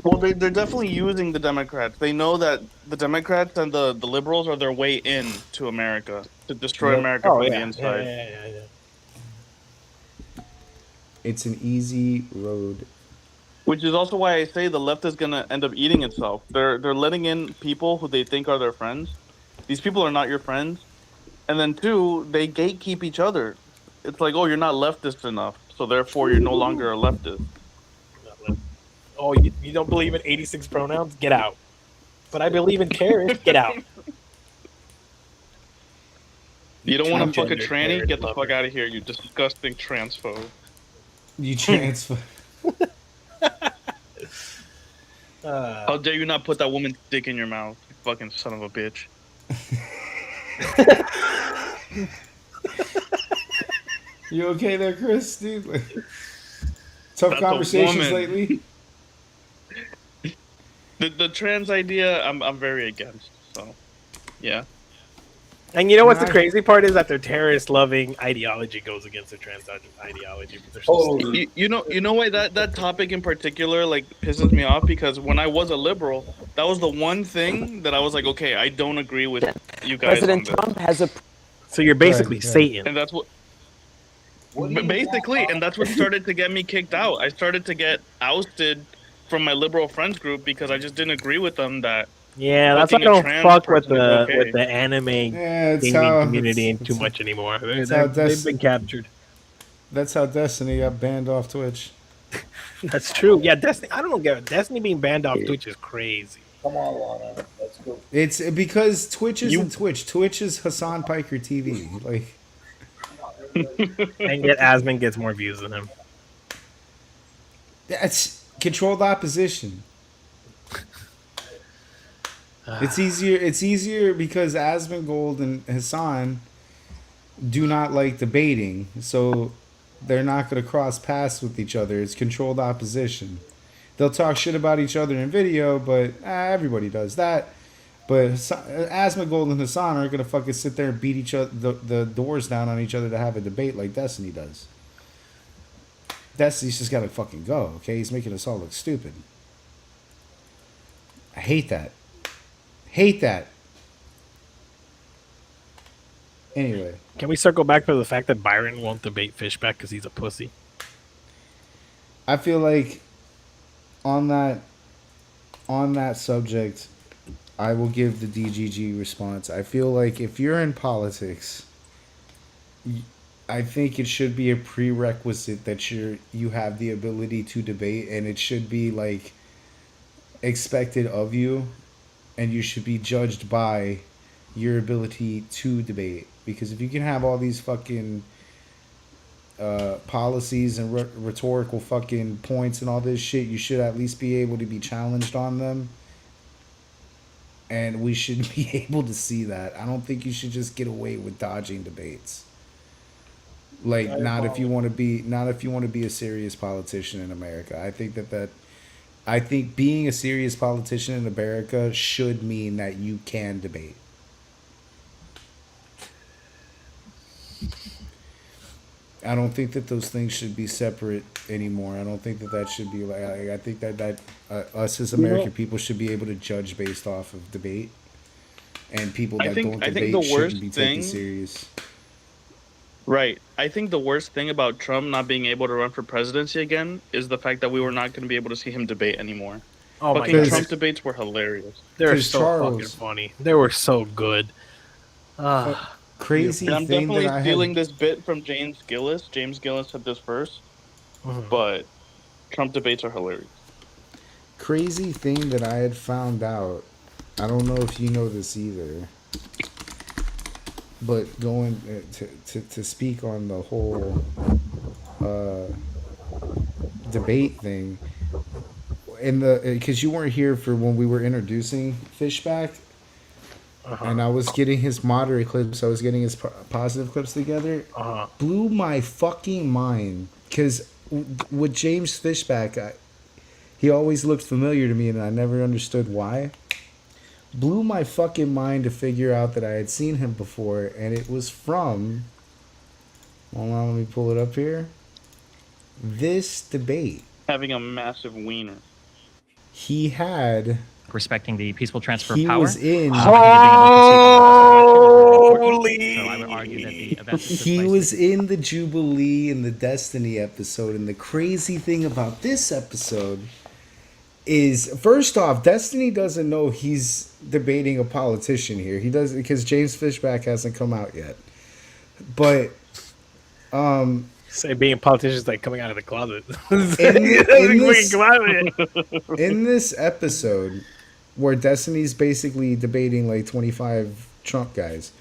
Well, they're definitely using the Democrats. They know that the Democrats and the liberals are their way in to America to destroy Yep. America Oh from yeah. the inside. Yeah. It's an easy road. Which is also why I say the left is gonna end up eating itself. They're letting in people who they think are their friends. These people are not your friends. And then two, they gatekeep each other. It's like, oh, you're not leftist enough, so therefore you're no longer a leftist. Oh, you don't believe in 86 pronouns? Get out. But I believe in terrorists. Get out. You don't want to fuck a Transgender tranny? terrorist Get the lover. fuck out of here, you disgusting transphobe. You transfer. How dare you not put that woman's dick in your mouth, you fucking son of a bitch. You okay there, Chris? Dude? Like, tough That's a conversations woman. lately. The trans idea, I'm very against. So, yeah. And you know what's the crazy part is that their terrorist-loving ideology goes against their trans ideology. But they're so stupid. You know why that topic in particular like pisses me off, because when I was a liberal, that was the one thing that I was like, okay, I don't agree with you guys. President on this. Trump has a. So you're basically Satan. And that's basically, and that's what started to get me kicked out. I started to get ousted from my liberal friends group because I just didn't agree with them that. Yeah, that's why I fucking a don't trans fuck with person is the okay. with the anime it's gaming how- community it's- too much anymore. it's how They've been captured. That's how Destiny got banned off Twitch. That's true. Yeah, Destiny. I don't know. Destiny being banned off Twitch is crazy. Come on, Lana. Let's go. It's because Twitch isn't Twitch. Twitch is Hassan Piker TV. Like, And yet Asmund gets more views than him. that's controlled opposition. It's easier. It's easier because Asmongold and Hassan do not like debating, so they're not going to cross paths with each other. It's controlled opposition. They'll talk shit about each other in video, but everybody does that. But Asmongold and Hassan aren't going to fucking sit there and beat each other the doors down on each other to have a debate like Destiny does. Destiny's just got to fucking go. Okay, he's making us all look stupid. I hate that. Hate that. Anyway. Can we circle back to the fact that Byron won't debate Fishback because he's a pussy? I feel like on that subject, I will give the DGG response. I feel like if you're in politics, I think it should be a prerequisite that you have the ability to debate, and it should be like expected of you, and you should be judged by your ability to debate. Because if you can have all these fucking policies and rhetorical fucking points and all this shit, you should at least be able to be challenged on them. And we should be able to see that. I don't think you should just get away with dodging debates. Like, not if you want to be a serious politician in America. I think being a serious politician in America should mean that you can debate. I don't think that those things should be separate anymore. I don't think that should be like. I think that us as American people should be able to judge based off of debate, and people that don't debate shouldn't be taken serious. Right. I think the worst thing about Trump not being able to run for presidency again is the fact that we were not going to be able to see him debate anymore. Oh my fucking God. Trump debates were hilarious. They were so fucking funny. They were so good. Crazy And I'm thing definitely that I stealing had. this bit from James Gillis. James Gillis said this first, but Trump debates are hilarious. Crazy thing that I had found out. I don't know if you know this either. But going to speak on the whole debate thing, in the because you weren't here for when we were introducing Fishback, and I was getting his moderate clips. I was getting his positive clips together. Blew my fucking mind because with James Fishback, he always looked familiar to me, and I never understood why. Blew my fucking mind to figure out that I had seen him before, and it was from. Hold on, let me pull it up here. This debate. Having a massive wiener. He had. Respecting the peaceful transfer He of power. was in. So I would argue that the event He was in the Jubilee and the Destiny episode, and the crazy thing about this episode is, first off, Destiny doesn't know he's debating a politician here. He does because James Fishback hasn't come out yet. But say being a politician is like coming out of the closet. In this episode, where Destiny's basically debating like 25 Trump guys,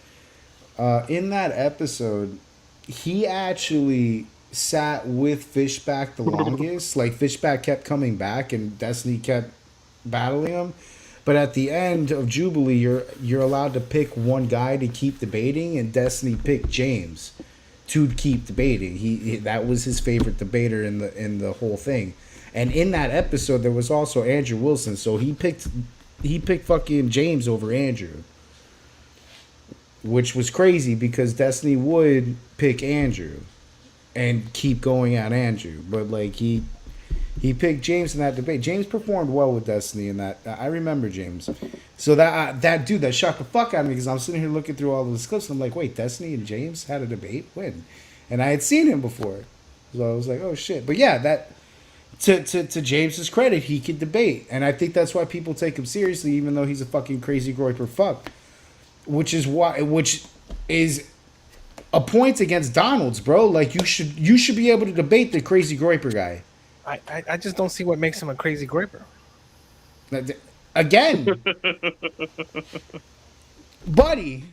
in that episode, he actually sat with Fishback the longest. Like, Fishback kept coming back and Destiny kept battling him. But at the end of Jubilee, you're allowed to pick one guy to keep debating, and Destiny picked James to keep debating. He that was his favorite debater in the whole thing. And in that episode, there was also Andrew Wilson, so he picked fucking James over Andrew, which was crazy because Destiny would pick Andrew and keep going at Andrew, but like he picked James in that debate. James performed well with Destiny in that. I remember James. So that dude that shocked the fuck out of me because I'm sitting here looking through all those clips and I'm like, wait, Destiny and James had a debate? When? And I had seen him before, so I was like, oh shit. But yeah, that to James's credit, he could debate, and I think that's why people take him seriously, even though he's a fucking crazy groiper fuck. Which is a point against Donald's, bro. Like you should be able to debate the crazy groiper guy. I just don't see what makes him a crazy groiper. Again, buddy,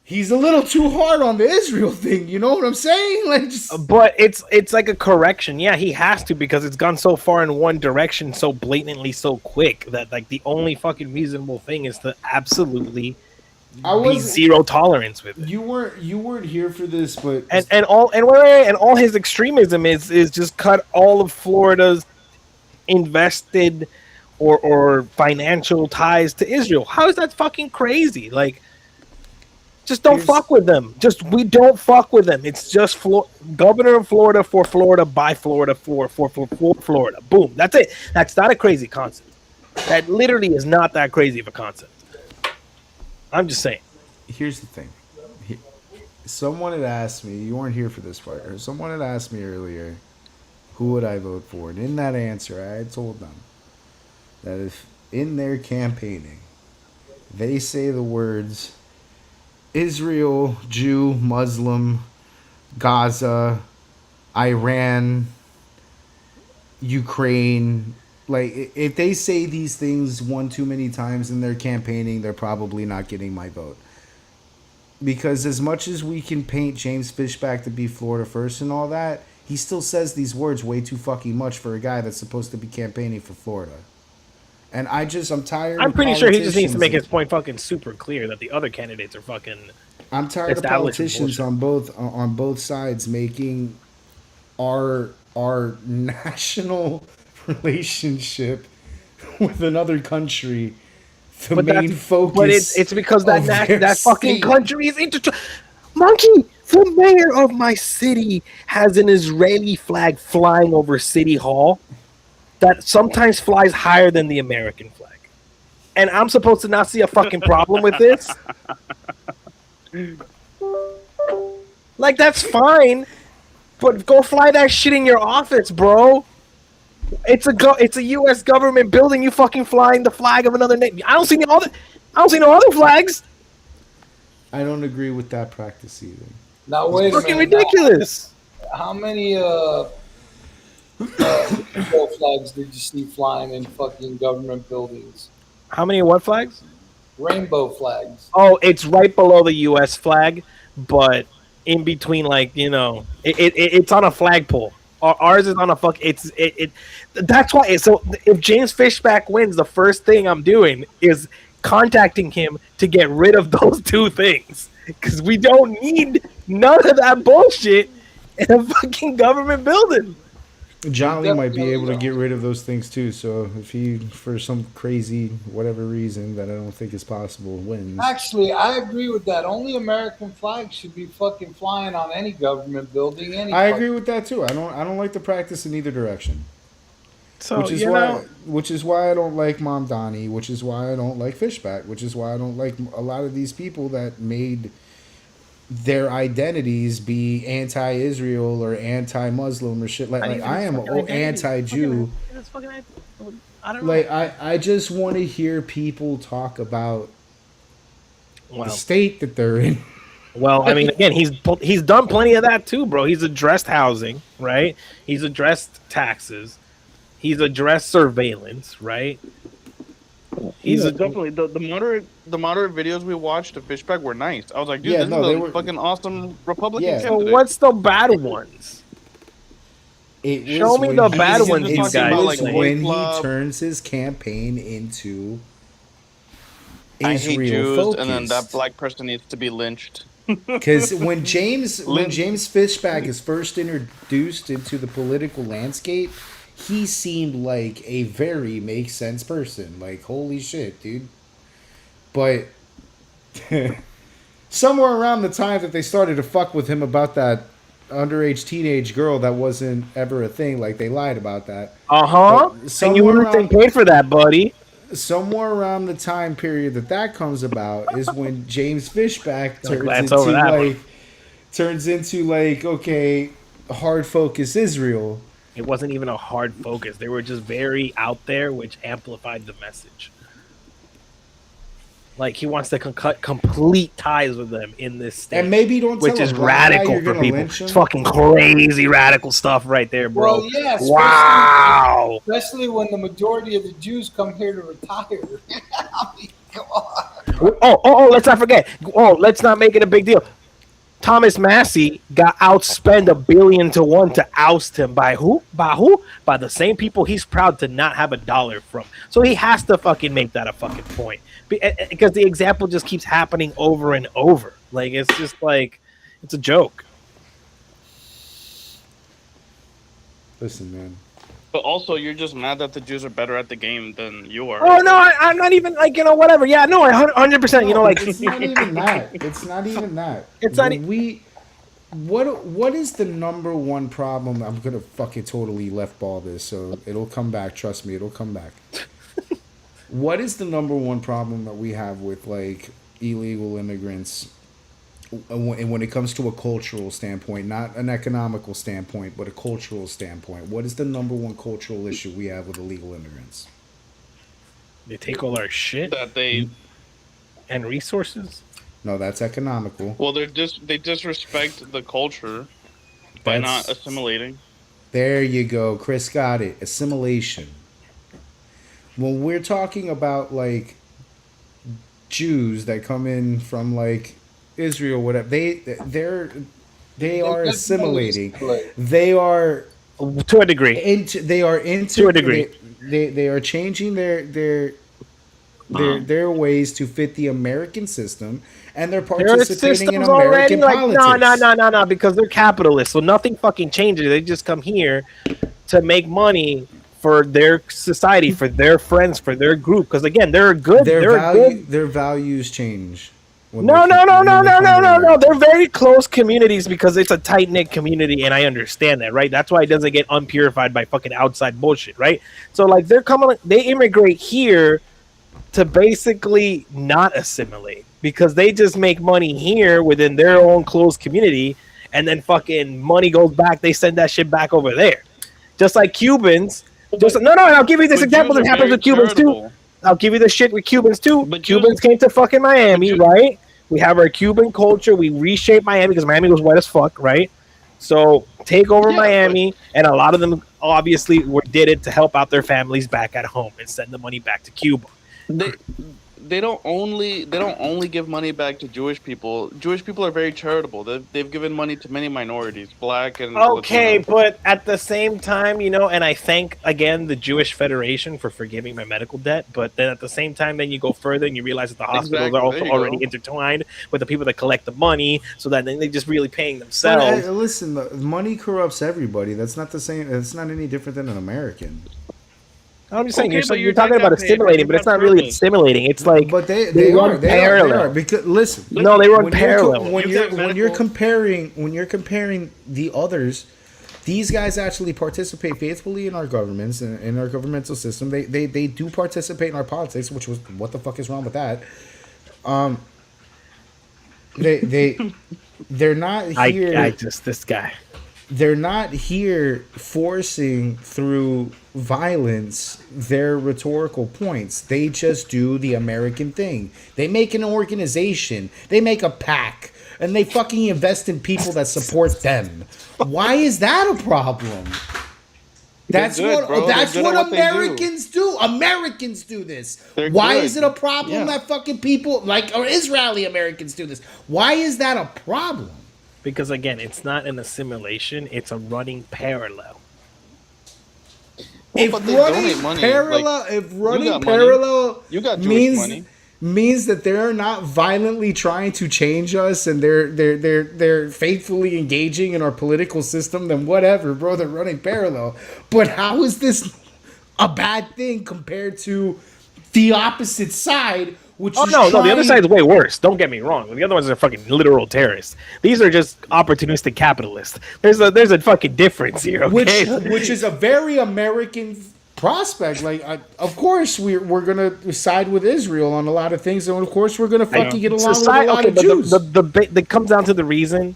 he's a little too hard on the Israel thing. You know what I'm saying? Like, but it's like a correction. Yeah, he has to because it's gone so far in one direction, so blatantly, so quick that like the only fucking reasonable thing is to absolutely be zero tolerance with it. You weren't here for this, but and all his extremism is just cut all of Florida's invested or financial ties to Israel. How is that fucking crazy? Like, just don't fuck with them. We don't fuck with them. It's just governor of Florida for Florida by Florida for Florida. Boom. That's it. That's not a crazy concept. That literally is not that crazy of a concept. I'm just saying. Here's the thing. Someone had asked me, you weren't here for this part, or someone had asked me earlier, who would I vote for? And in that answer, I had told them that if in their campaigning, they say the words Israel, Jew, Muslim, Gaza, Iran, Ukraine, like if they say these things one too many times in their campaigning, they're probably not getting my vote. Because as much as we can paint James Fishback to be Florida first and all that, he still says these words way too fucking much for a guy that's supposed to be campaigning for Florida. And I'm tired. I'm pretty sure he just needs to make his point fucking super clear that the other candidates are fucking. I'm tired of politicians on both sides making our national relationship with another country the main focus. But it's because that fucking country is Monkey, the mayor of my city has an Israeli flag flying over City Hall that sometimes flies higher than the American flag. And I'm supposed to not see a fucking problem with this? Like, that's fine, but go fly that shit in your office, bro. It's a U.S. government building. You fucking flying the flag of another nation. I don't see no other flags. I don't agree with that practice either. Now wait it's a fucking minute. ridiculous. How many rainbow flags did you see flying in fucking government buildings? How many what flags? Rainbow flags. Oh, it's right below the U.S. flag, but in between, like, you know, it's on a flagpole. Ours is on a fuck. That's why. So if James Fishback wins, the first thing I'm doing is contacting him to get rid of those two things, because we don't need none of that bullshit in a fucking government building. Jolly might be able to get rid of those things too. So if he, for some crazy whatever reason that I don't think is possible, wins. Actually, I agree with that. Only American flags should be fucking flying on any government building. I agree with that too. I don't like the practice in either direction. So which is why I don't like Mom Donnie, which is why I don't like Fishback, which is why I don't like a lot of these people that made their identities be anti-Israel or anti-Muslim or shit like I am anti-Jew. I don't know. Like I just want to hear people talk about the state that they're in. Well, I mean, again, he's done plenty of that too, bro. He's addressed housing, right? He's addressed taxes. He's addressed surveillance, right? Definitely the moderate videos we watched of Fishback were nice. I was like, dude, this is a fucking awesome Republican candidate. So what's the bad ones? Show me the bad ones, you guys. When he turns his campaign into I hate Jews, Israel-focused. and then that black person needs to be lynched. Because when James Fishback is first introduced into the political landscape, he seemed like a very make sense person. Like, holy shit, dude. But somewhere around the time that they started to fuck with him about that underage teenage girl that wasn't ever a thing, like they lied about that. And you wouldn't think paid for that, buddy. Somewhere around the time period that comes about is when James Fishback turns into okay, hard focus Israel. It wasn't even a hard focus. They were just very out there, which amplified the message. Like, he wants to cut complete ties with them in this state. And maybe don't tell which is him why radical you're for gonna people. lynch him. It's fucking crazy radical stuff right there, bro. Well, yeah, wow. Especially when the majority of the Jews come here to retire. I mean, come on. Oh, let's not forget. Oh, let's not make it a big deal. Thomas Massey got outspent $1 billion to 1 to oust him. By who? By the same people he's proud to not have a dollar from. So he has to fucking make that a fucking point. Because the example just keeps happening over and over. Like, it's just like, it's a joke. Listen, man. But also, you're just mad that the Jews are better at the game than you are. Oh, no, I'm not even, whatever. Yeah, no, 100%, It's not even that. It's not even that. It's not What is the number one problem? I'm gonna fucking totally left ball this, so it'll come back. Trust me, it'll come back. What is the number one problem that we have with illegal immigrants when it comes to a cultural standpoint, not an economical standpoint, but a cultural standpoint? What is the number one cultural issue we have with illegal immigrants? They take all our shit and resources. No, that's economical. Well, they disrespect the culture by not assimilating. There you go. Chris got it. Assimilation. When we're talking about Jews that come in from Israel, whatever, they are assimilating. They are to a degree. To a degree. They are changing their ways to fit the American system, and they're participating in American politics. No, because they're capitalists, so nothing fucking changes. They just come here to make money for their society, for their friends, for their group. Because again, their values change. No. They're very close communities because it's a tight knit community, and I understand that, right? That's why it doesn't get unpurified by fucking outside bullshit, right? So they immigrate here to basically not assimilate because they just make money here within their own closed community, and then fucking money goes back. They send that shit back over there, just like Cubans. I'll give you this example that happens with Cubans too. I'll give you the shit with Cubans too. But Cubans came to fucking Miami, right? We have our Cuban culture. We reshaped Miami because Miami was white as fuck, right? So take over Miami, and a lot of them obviously did it to help out their families back at home and send the money back to Cuba. they don't only give money back to Jewish people. Jewish people are very charitable. They've given money to many minorities, black and Okay, Latino. but at the same time, and I thank again the Jewish Federation for forgiving my medical debt. But then at the same time, then you go further and you realize that the hospitals are Exactly. There also you already go. intertwined with the people that collect the money, so that then they're just really paying But themselves. listen, money corrupts everybody. That's not the same. It's not any different than an American. I'm just saying, Okay, but you're your dad talking about got paid, assimilating, you but it's got not really privilege. assimilating. It's like But they run are parallel. because listen, No, they run when parallel. When You you're got when you're medical- comparing the others, these guys actually participate faithfully in our governments and in our governmental system. They do participate in our politics, which was what the fuck is wrong with that? They're not here. I just this guy. They're not here forcing through violence their rhetorical points. They just do the American thing. They make an organization, they make a PAC, and they fucking invest in people that support them. Why is that a problem? That's They're good, bro. what They're that's good what at what they do. Americans do. Americans do this. They're Why good. is it a problem Yeah. that fucking people like or Israeli Americans do this? Why is that a problem? Because again, it's not an assimilation; it's a running parallel. If but they running donate money, parallel, like, if you running got money. parallel You got Jewish money. means that they're not violently trying to change us and they're faithfully engaging in our political system, then whatever, bro. They're running parallel. But how is this a bad thing compared to the opposite side? Which Oh is no, the other trying- side's way worse. Don't get me wrong. The other ones are fucking literal terrorists. These are just opportunistic capitalists. There's a fucking difference here. Okay, which is a very American prospect. Like, of course we're gonna side with Israel on a lot of things, and of course we're gonna fucking get along with a lot of but Jews. that comes down to the reason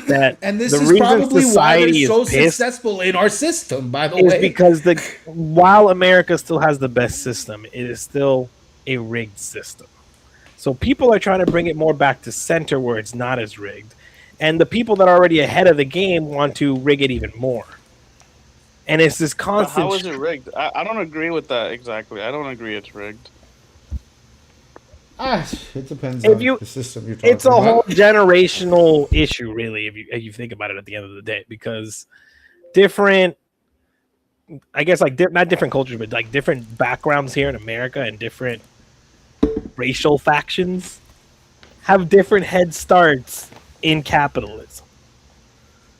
that and this the is reason probably why society they're so is pissed successful in our system. By the is way, because while America still has the best system, it is still a rigged system. So people are trying to bring it more back to center where it's not as rigged. And the people that are already ahead of the game want to rig it even more. And it's this But constant... how is it rigged? I don't agree with that exactly. I don't agree it's rigged. it depends If on you- the system you're talking It's a about. whole generational issue, really, if you think about it at the end of the day. Because different... I guess, like, not different cultures, but, like, different backgrounds here in America and different racial factions have different head starts in capitalism,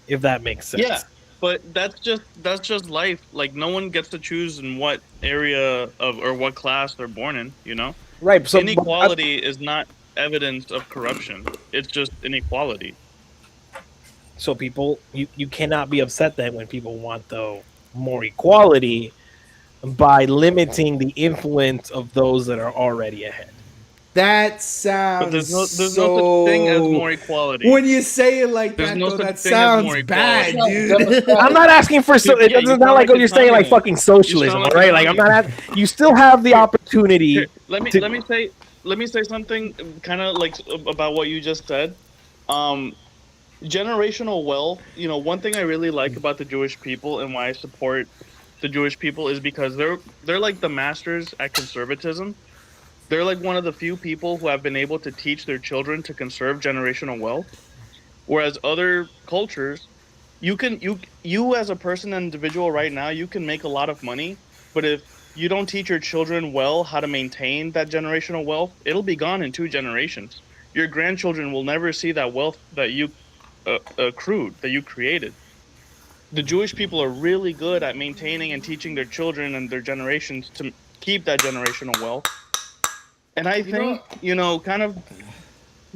if that makes sense. Yeah, but that's just life. Like, no one gets to choose in what area of or what class they're born in. You know, Right. So inequality is not evidence of corruption. It's just inequality. So people, you cannot be upset then when people want more equality by limiting the influence of those that are already ahead. That sounds But there's no so... such thing as more equality. When you say it like There's that, no though, such that thing as sounds more bad, equality. dude. I'm not asking for so. Yeah, It's you not sound like like you're a saying like communist. fucking socialism, like all a right? Like I'm not. You still have the opportunity. Here, let me say something kind of like about what you just said. Generational wealth. You know, one thing I really like about the Jewish people and why I support the Jewish people is because they're like the masters at conservatism. They're like one of the few people who have been able to teach their children to conserve generational wealth. Whereas other cultures, you as a person and individual right now, you can make a lot of money, but if you don't teach your children well how to maintain that generational wealth, it'll be gone in 2 generations. Your grandchildren will never see that wealth that you accrued, that you created. The Jewish people are really good at maintaining and teaching their children and their generations to keep that generational wealth. And I think,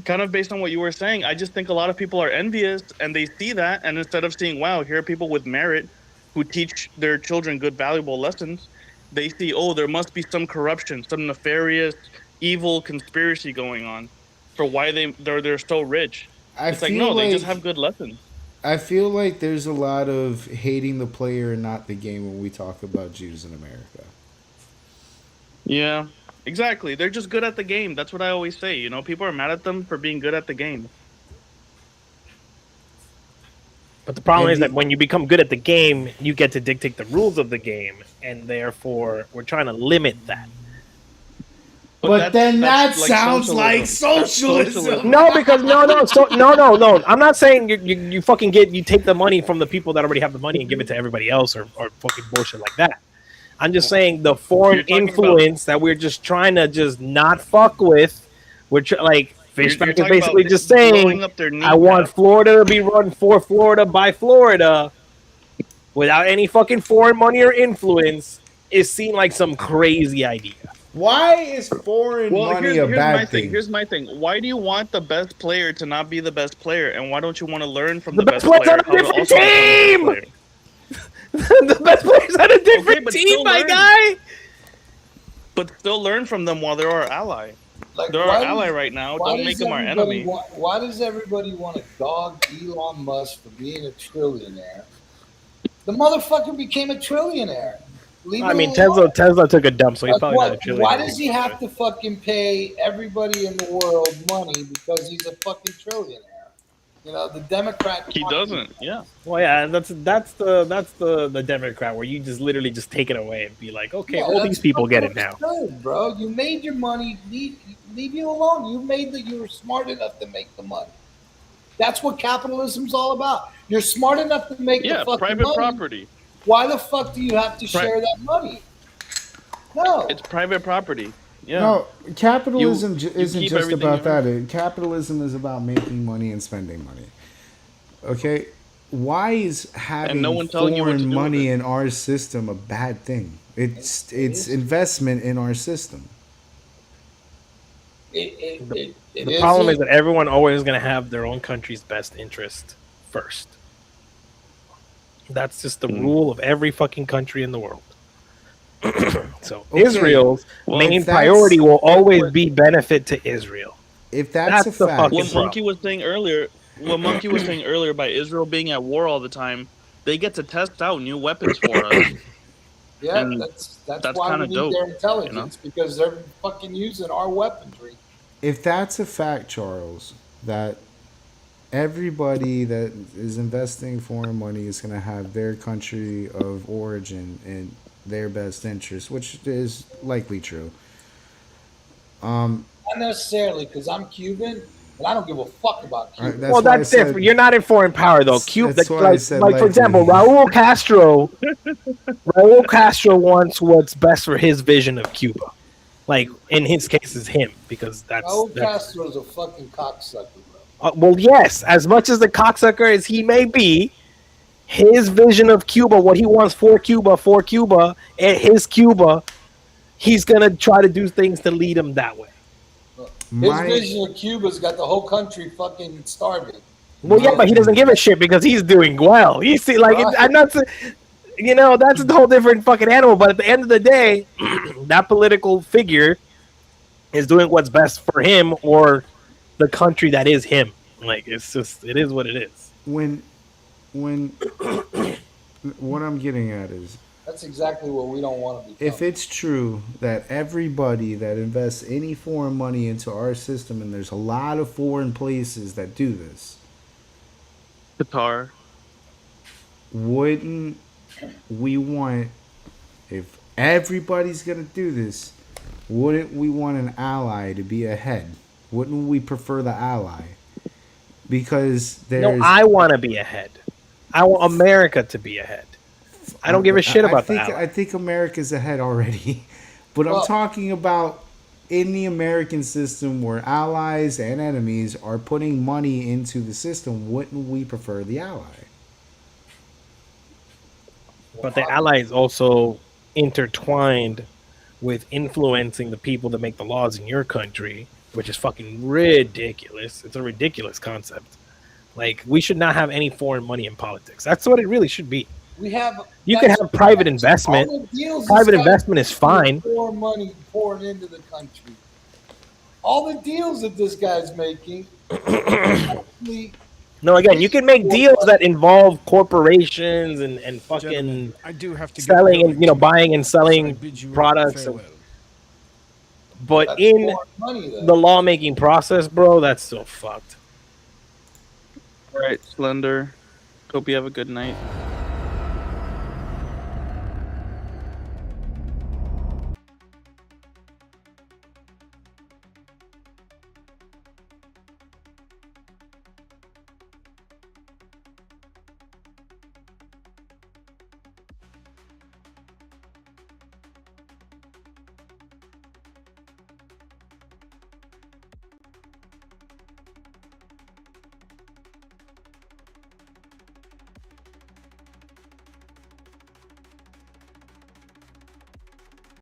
kind of based on what you were saying, I just think a lot of people are envious and they see that, and instead of seeing, wow, here are people with merit who teach their children good, valuable lessons, they see, oh, there must be some corruption, some nefarious, evil conspiracy going on for why they're so rich. It's like, no, they just have good lessons. I feel like there's a lot of hating the player and not the game when we talk about Jews in America. Yeah, exactly. They're just good at the game. That's what I always say. You know, people are mad at them for being good at the game. But the problem is that when you become good at the game, you get to dictate the rules of the game, and therefore we're trying to limit that. But then that like sounds like socialism. socialism. No, because no. I'm not saying you fucking you take the money from the people that already have the money and give it to everybody else or fucking bullshit like that. I'm just saying the foreign influence that we're just trying to just not fuck with. Like Fishback is basically just saying, I want Florida to be run for Florida by Florida without any fucking foreign money or influence. It seemed like some crazy idea. Why is foreign money a bad thing? Here's my thing. Why do you want the best player to not be the best player, and why don't you want to learn from the best player's player? on a different team. The best player's on a different team, my guy. But still learn from them while they're our ally. Like, they're our ally right now. Don't make them our enemy. Why does everybody want to dog Elon Musk for being a trillionaire? The motherfucker became a trillionaire. I mean, Tesla took a dump, so he's probably not a trillionaire. Why does he have to fucking pay everybody in the world money because he's a fucking trillionaire? You know, the Democrat. He doesn't. Yeah. Well, yeah, that's the Democrat where you just literally just take it away and be like, okay, all these people get it now. Absurd, bro. You made your money. Leave you alone. You made that. You were smart enough to make the money. That's what capitalism's all about. You're smart enough to make the fucking private money. property. Why the fuck do you have to share that money? No. It's private property. Yeah. No, capitalism isn't keep just everything about that. Capitalism is about making money and spending money. Okay? Why is having no one telling you what to foreign do with money it. in our system a bad thing? It's investment in our system. The problem is that everyone always is going to have their own country's best interest first. That's just the rule of every fucking country in the world. So Israel's main priority will always be benefit to Israel. If that's a fact, What Monkey was saying earlier, by Israel being at war all the time, they get to test out new weapons for us. Yeah, And that's that's why we kinda need dope, their intelligence because they're fucking using our weaponry. if that's a fact, Charles, that everybody that is investing foreign money is going to have their country of origin and their best interest, which is likely true. Not necessarily, because I'm Cuban and I don't give a fuck about Cuba. Well, that's different. You're not in foreign power though. Cuba, that's why I said like for example, Raul Castro wants what's best for his vision of Cuba. Like in his case, is him because Raul Castro's a fucking cocksucker, bro. Well, yes, as much as the cocksucker as he may be, his vision of Cuba, what he wants for Cuba, and his Cuba, he's gonna try to do things to lead him that way. His vision of Cuba's got the whole country fucking starving. Well, yeah, but he doesn't give a shit because he's doing well. You see, like, I'm not, you know, that's a whole different fucking animal. But at the end of the day, that political figure is doing what's best for him or the country that is him. Like, it's just, it is what it is. When what I'm getting at is, That's exactly what we don't want to be. if it's true that everybody that invests any foreign money into our system, and there's a lot of foreign places that do this, Qatar. wouldn't we want, if everybody's gonna do this, wouldn't we want an ally to be ahead? Wouldn't we prefer the ally? Because there's No, I want to be ahead. I want America to be ahead. I don't give a shit about that. I think America's ahead already. But I'm talking about in the American system where allies and enemies are putting money into the system. Wouldn't we prefer the ally? But the ally is also intertwined with influencing the people that make the laws in your country, which is fucking ridiculous. It's a ridiculous concept. Like, we should not have any foreign money in politics. That's what it really should be. We have. You can have private investment. Private investment is fine. More money pouring into the country. All the deals that this guy's making. No, again, you can make deals that involve corporations and fucking I do have to selling and, you know, buying and selling products. But That's in foreign money, though. the lawmaking process, bro, that's so fucked. All right, Slender. Hope you have a good night.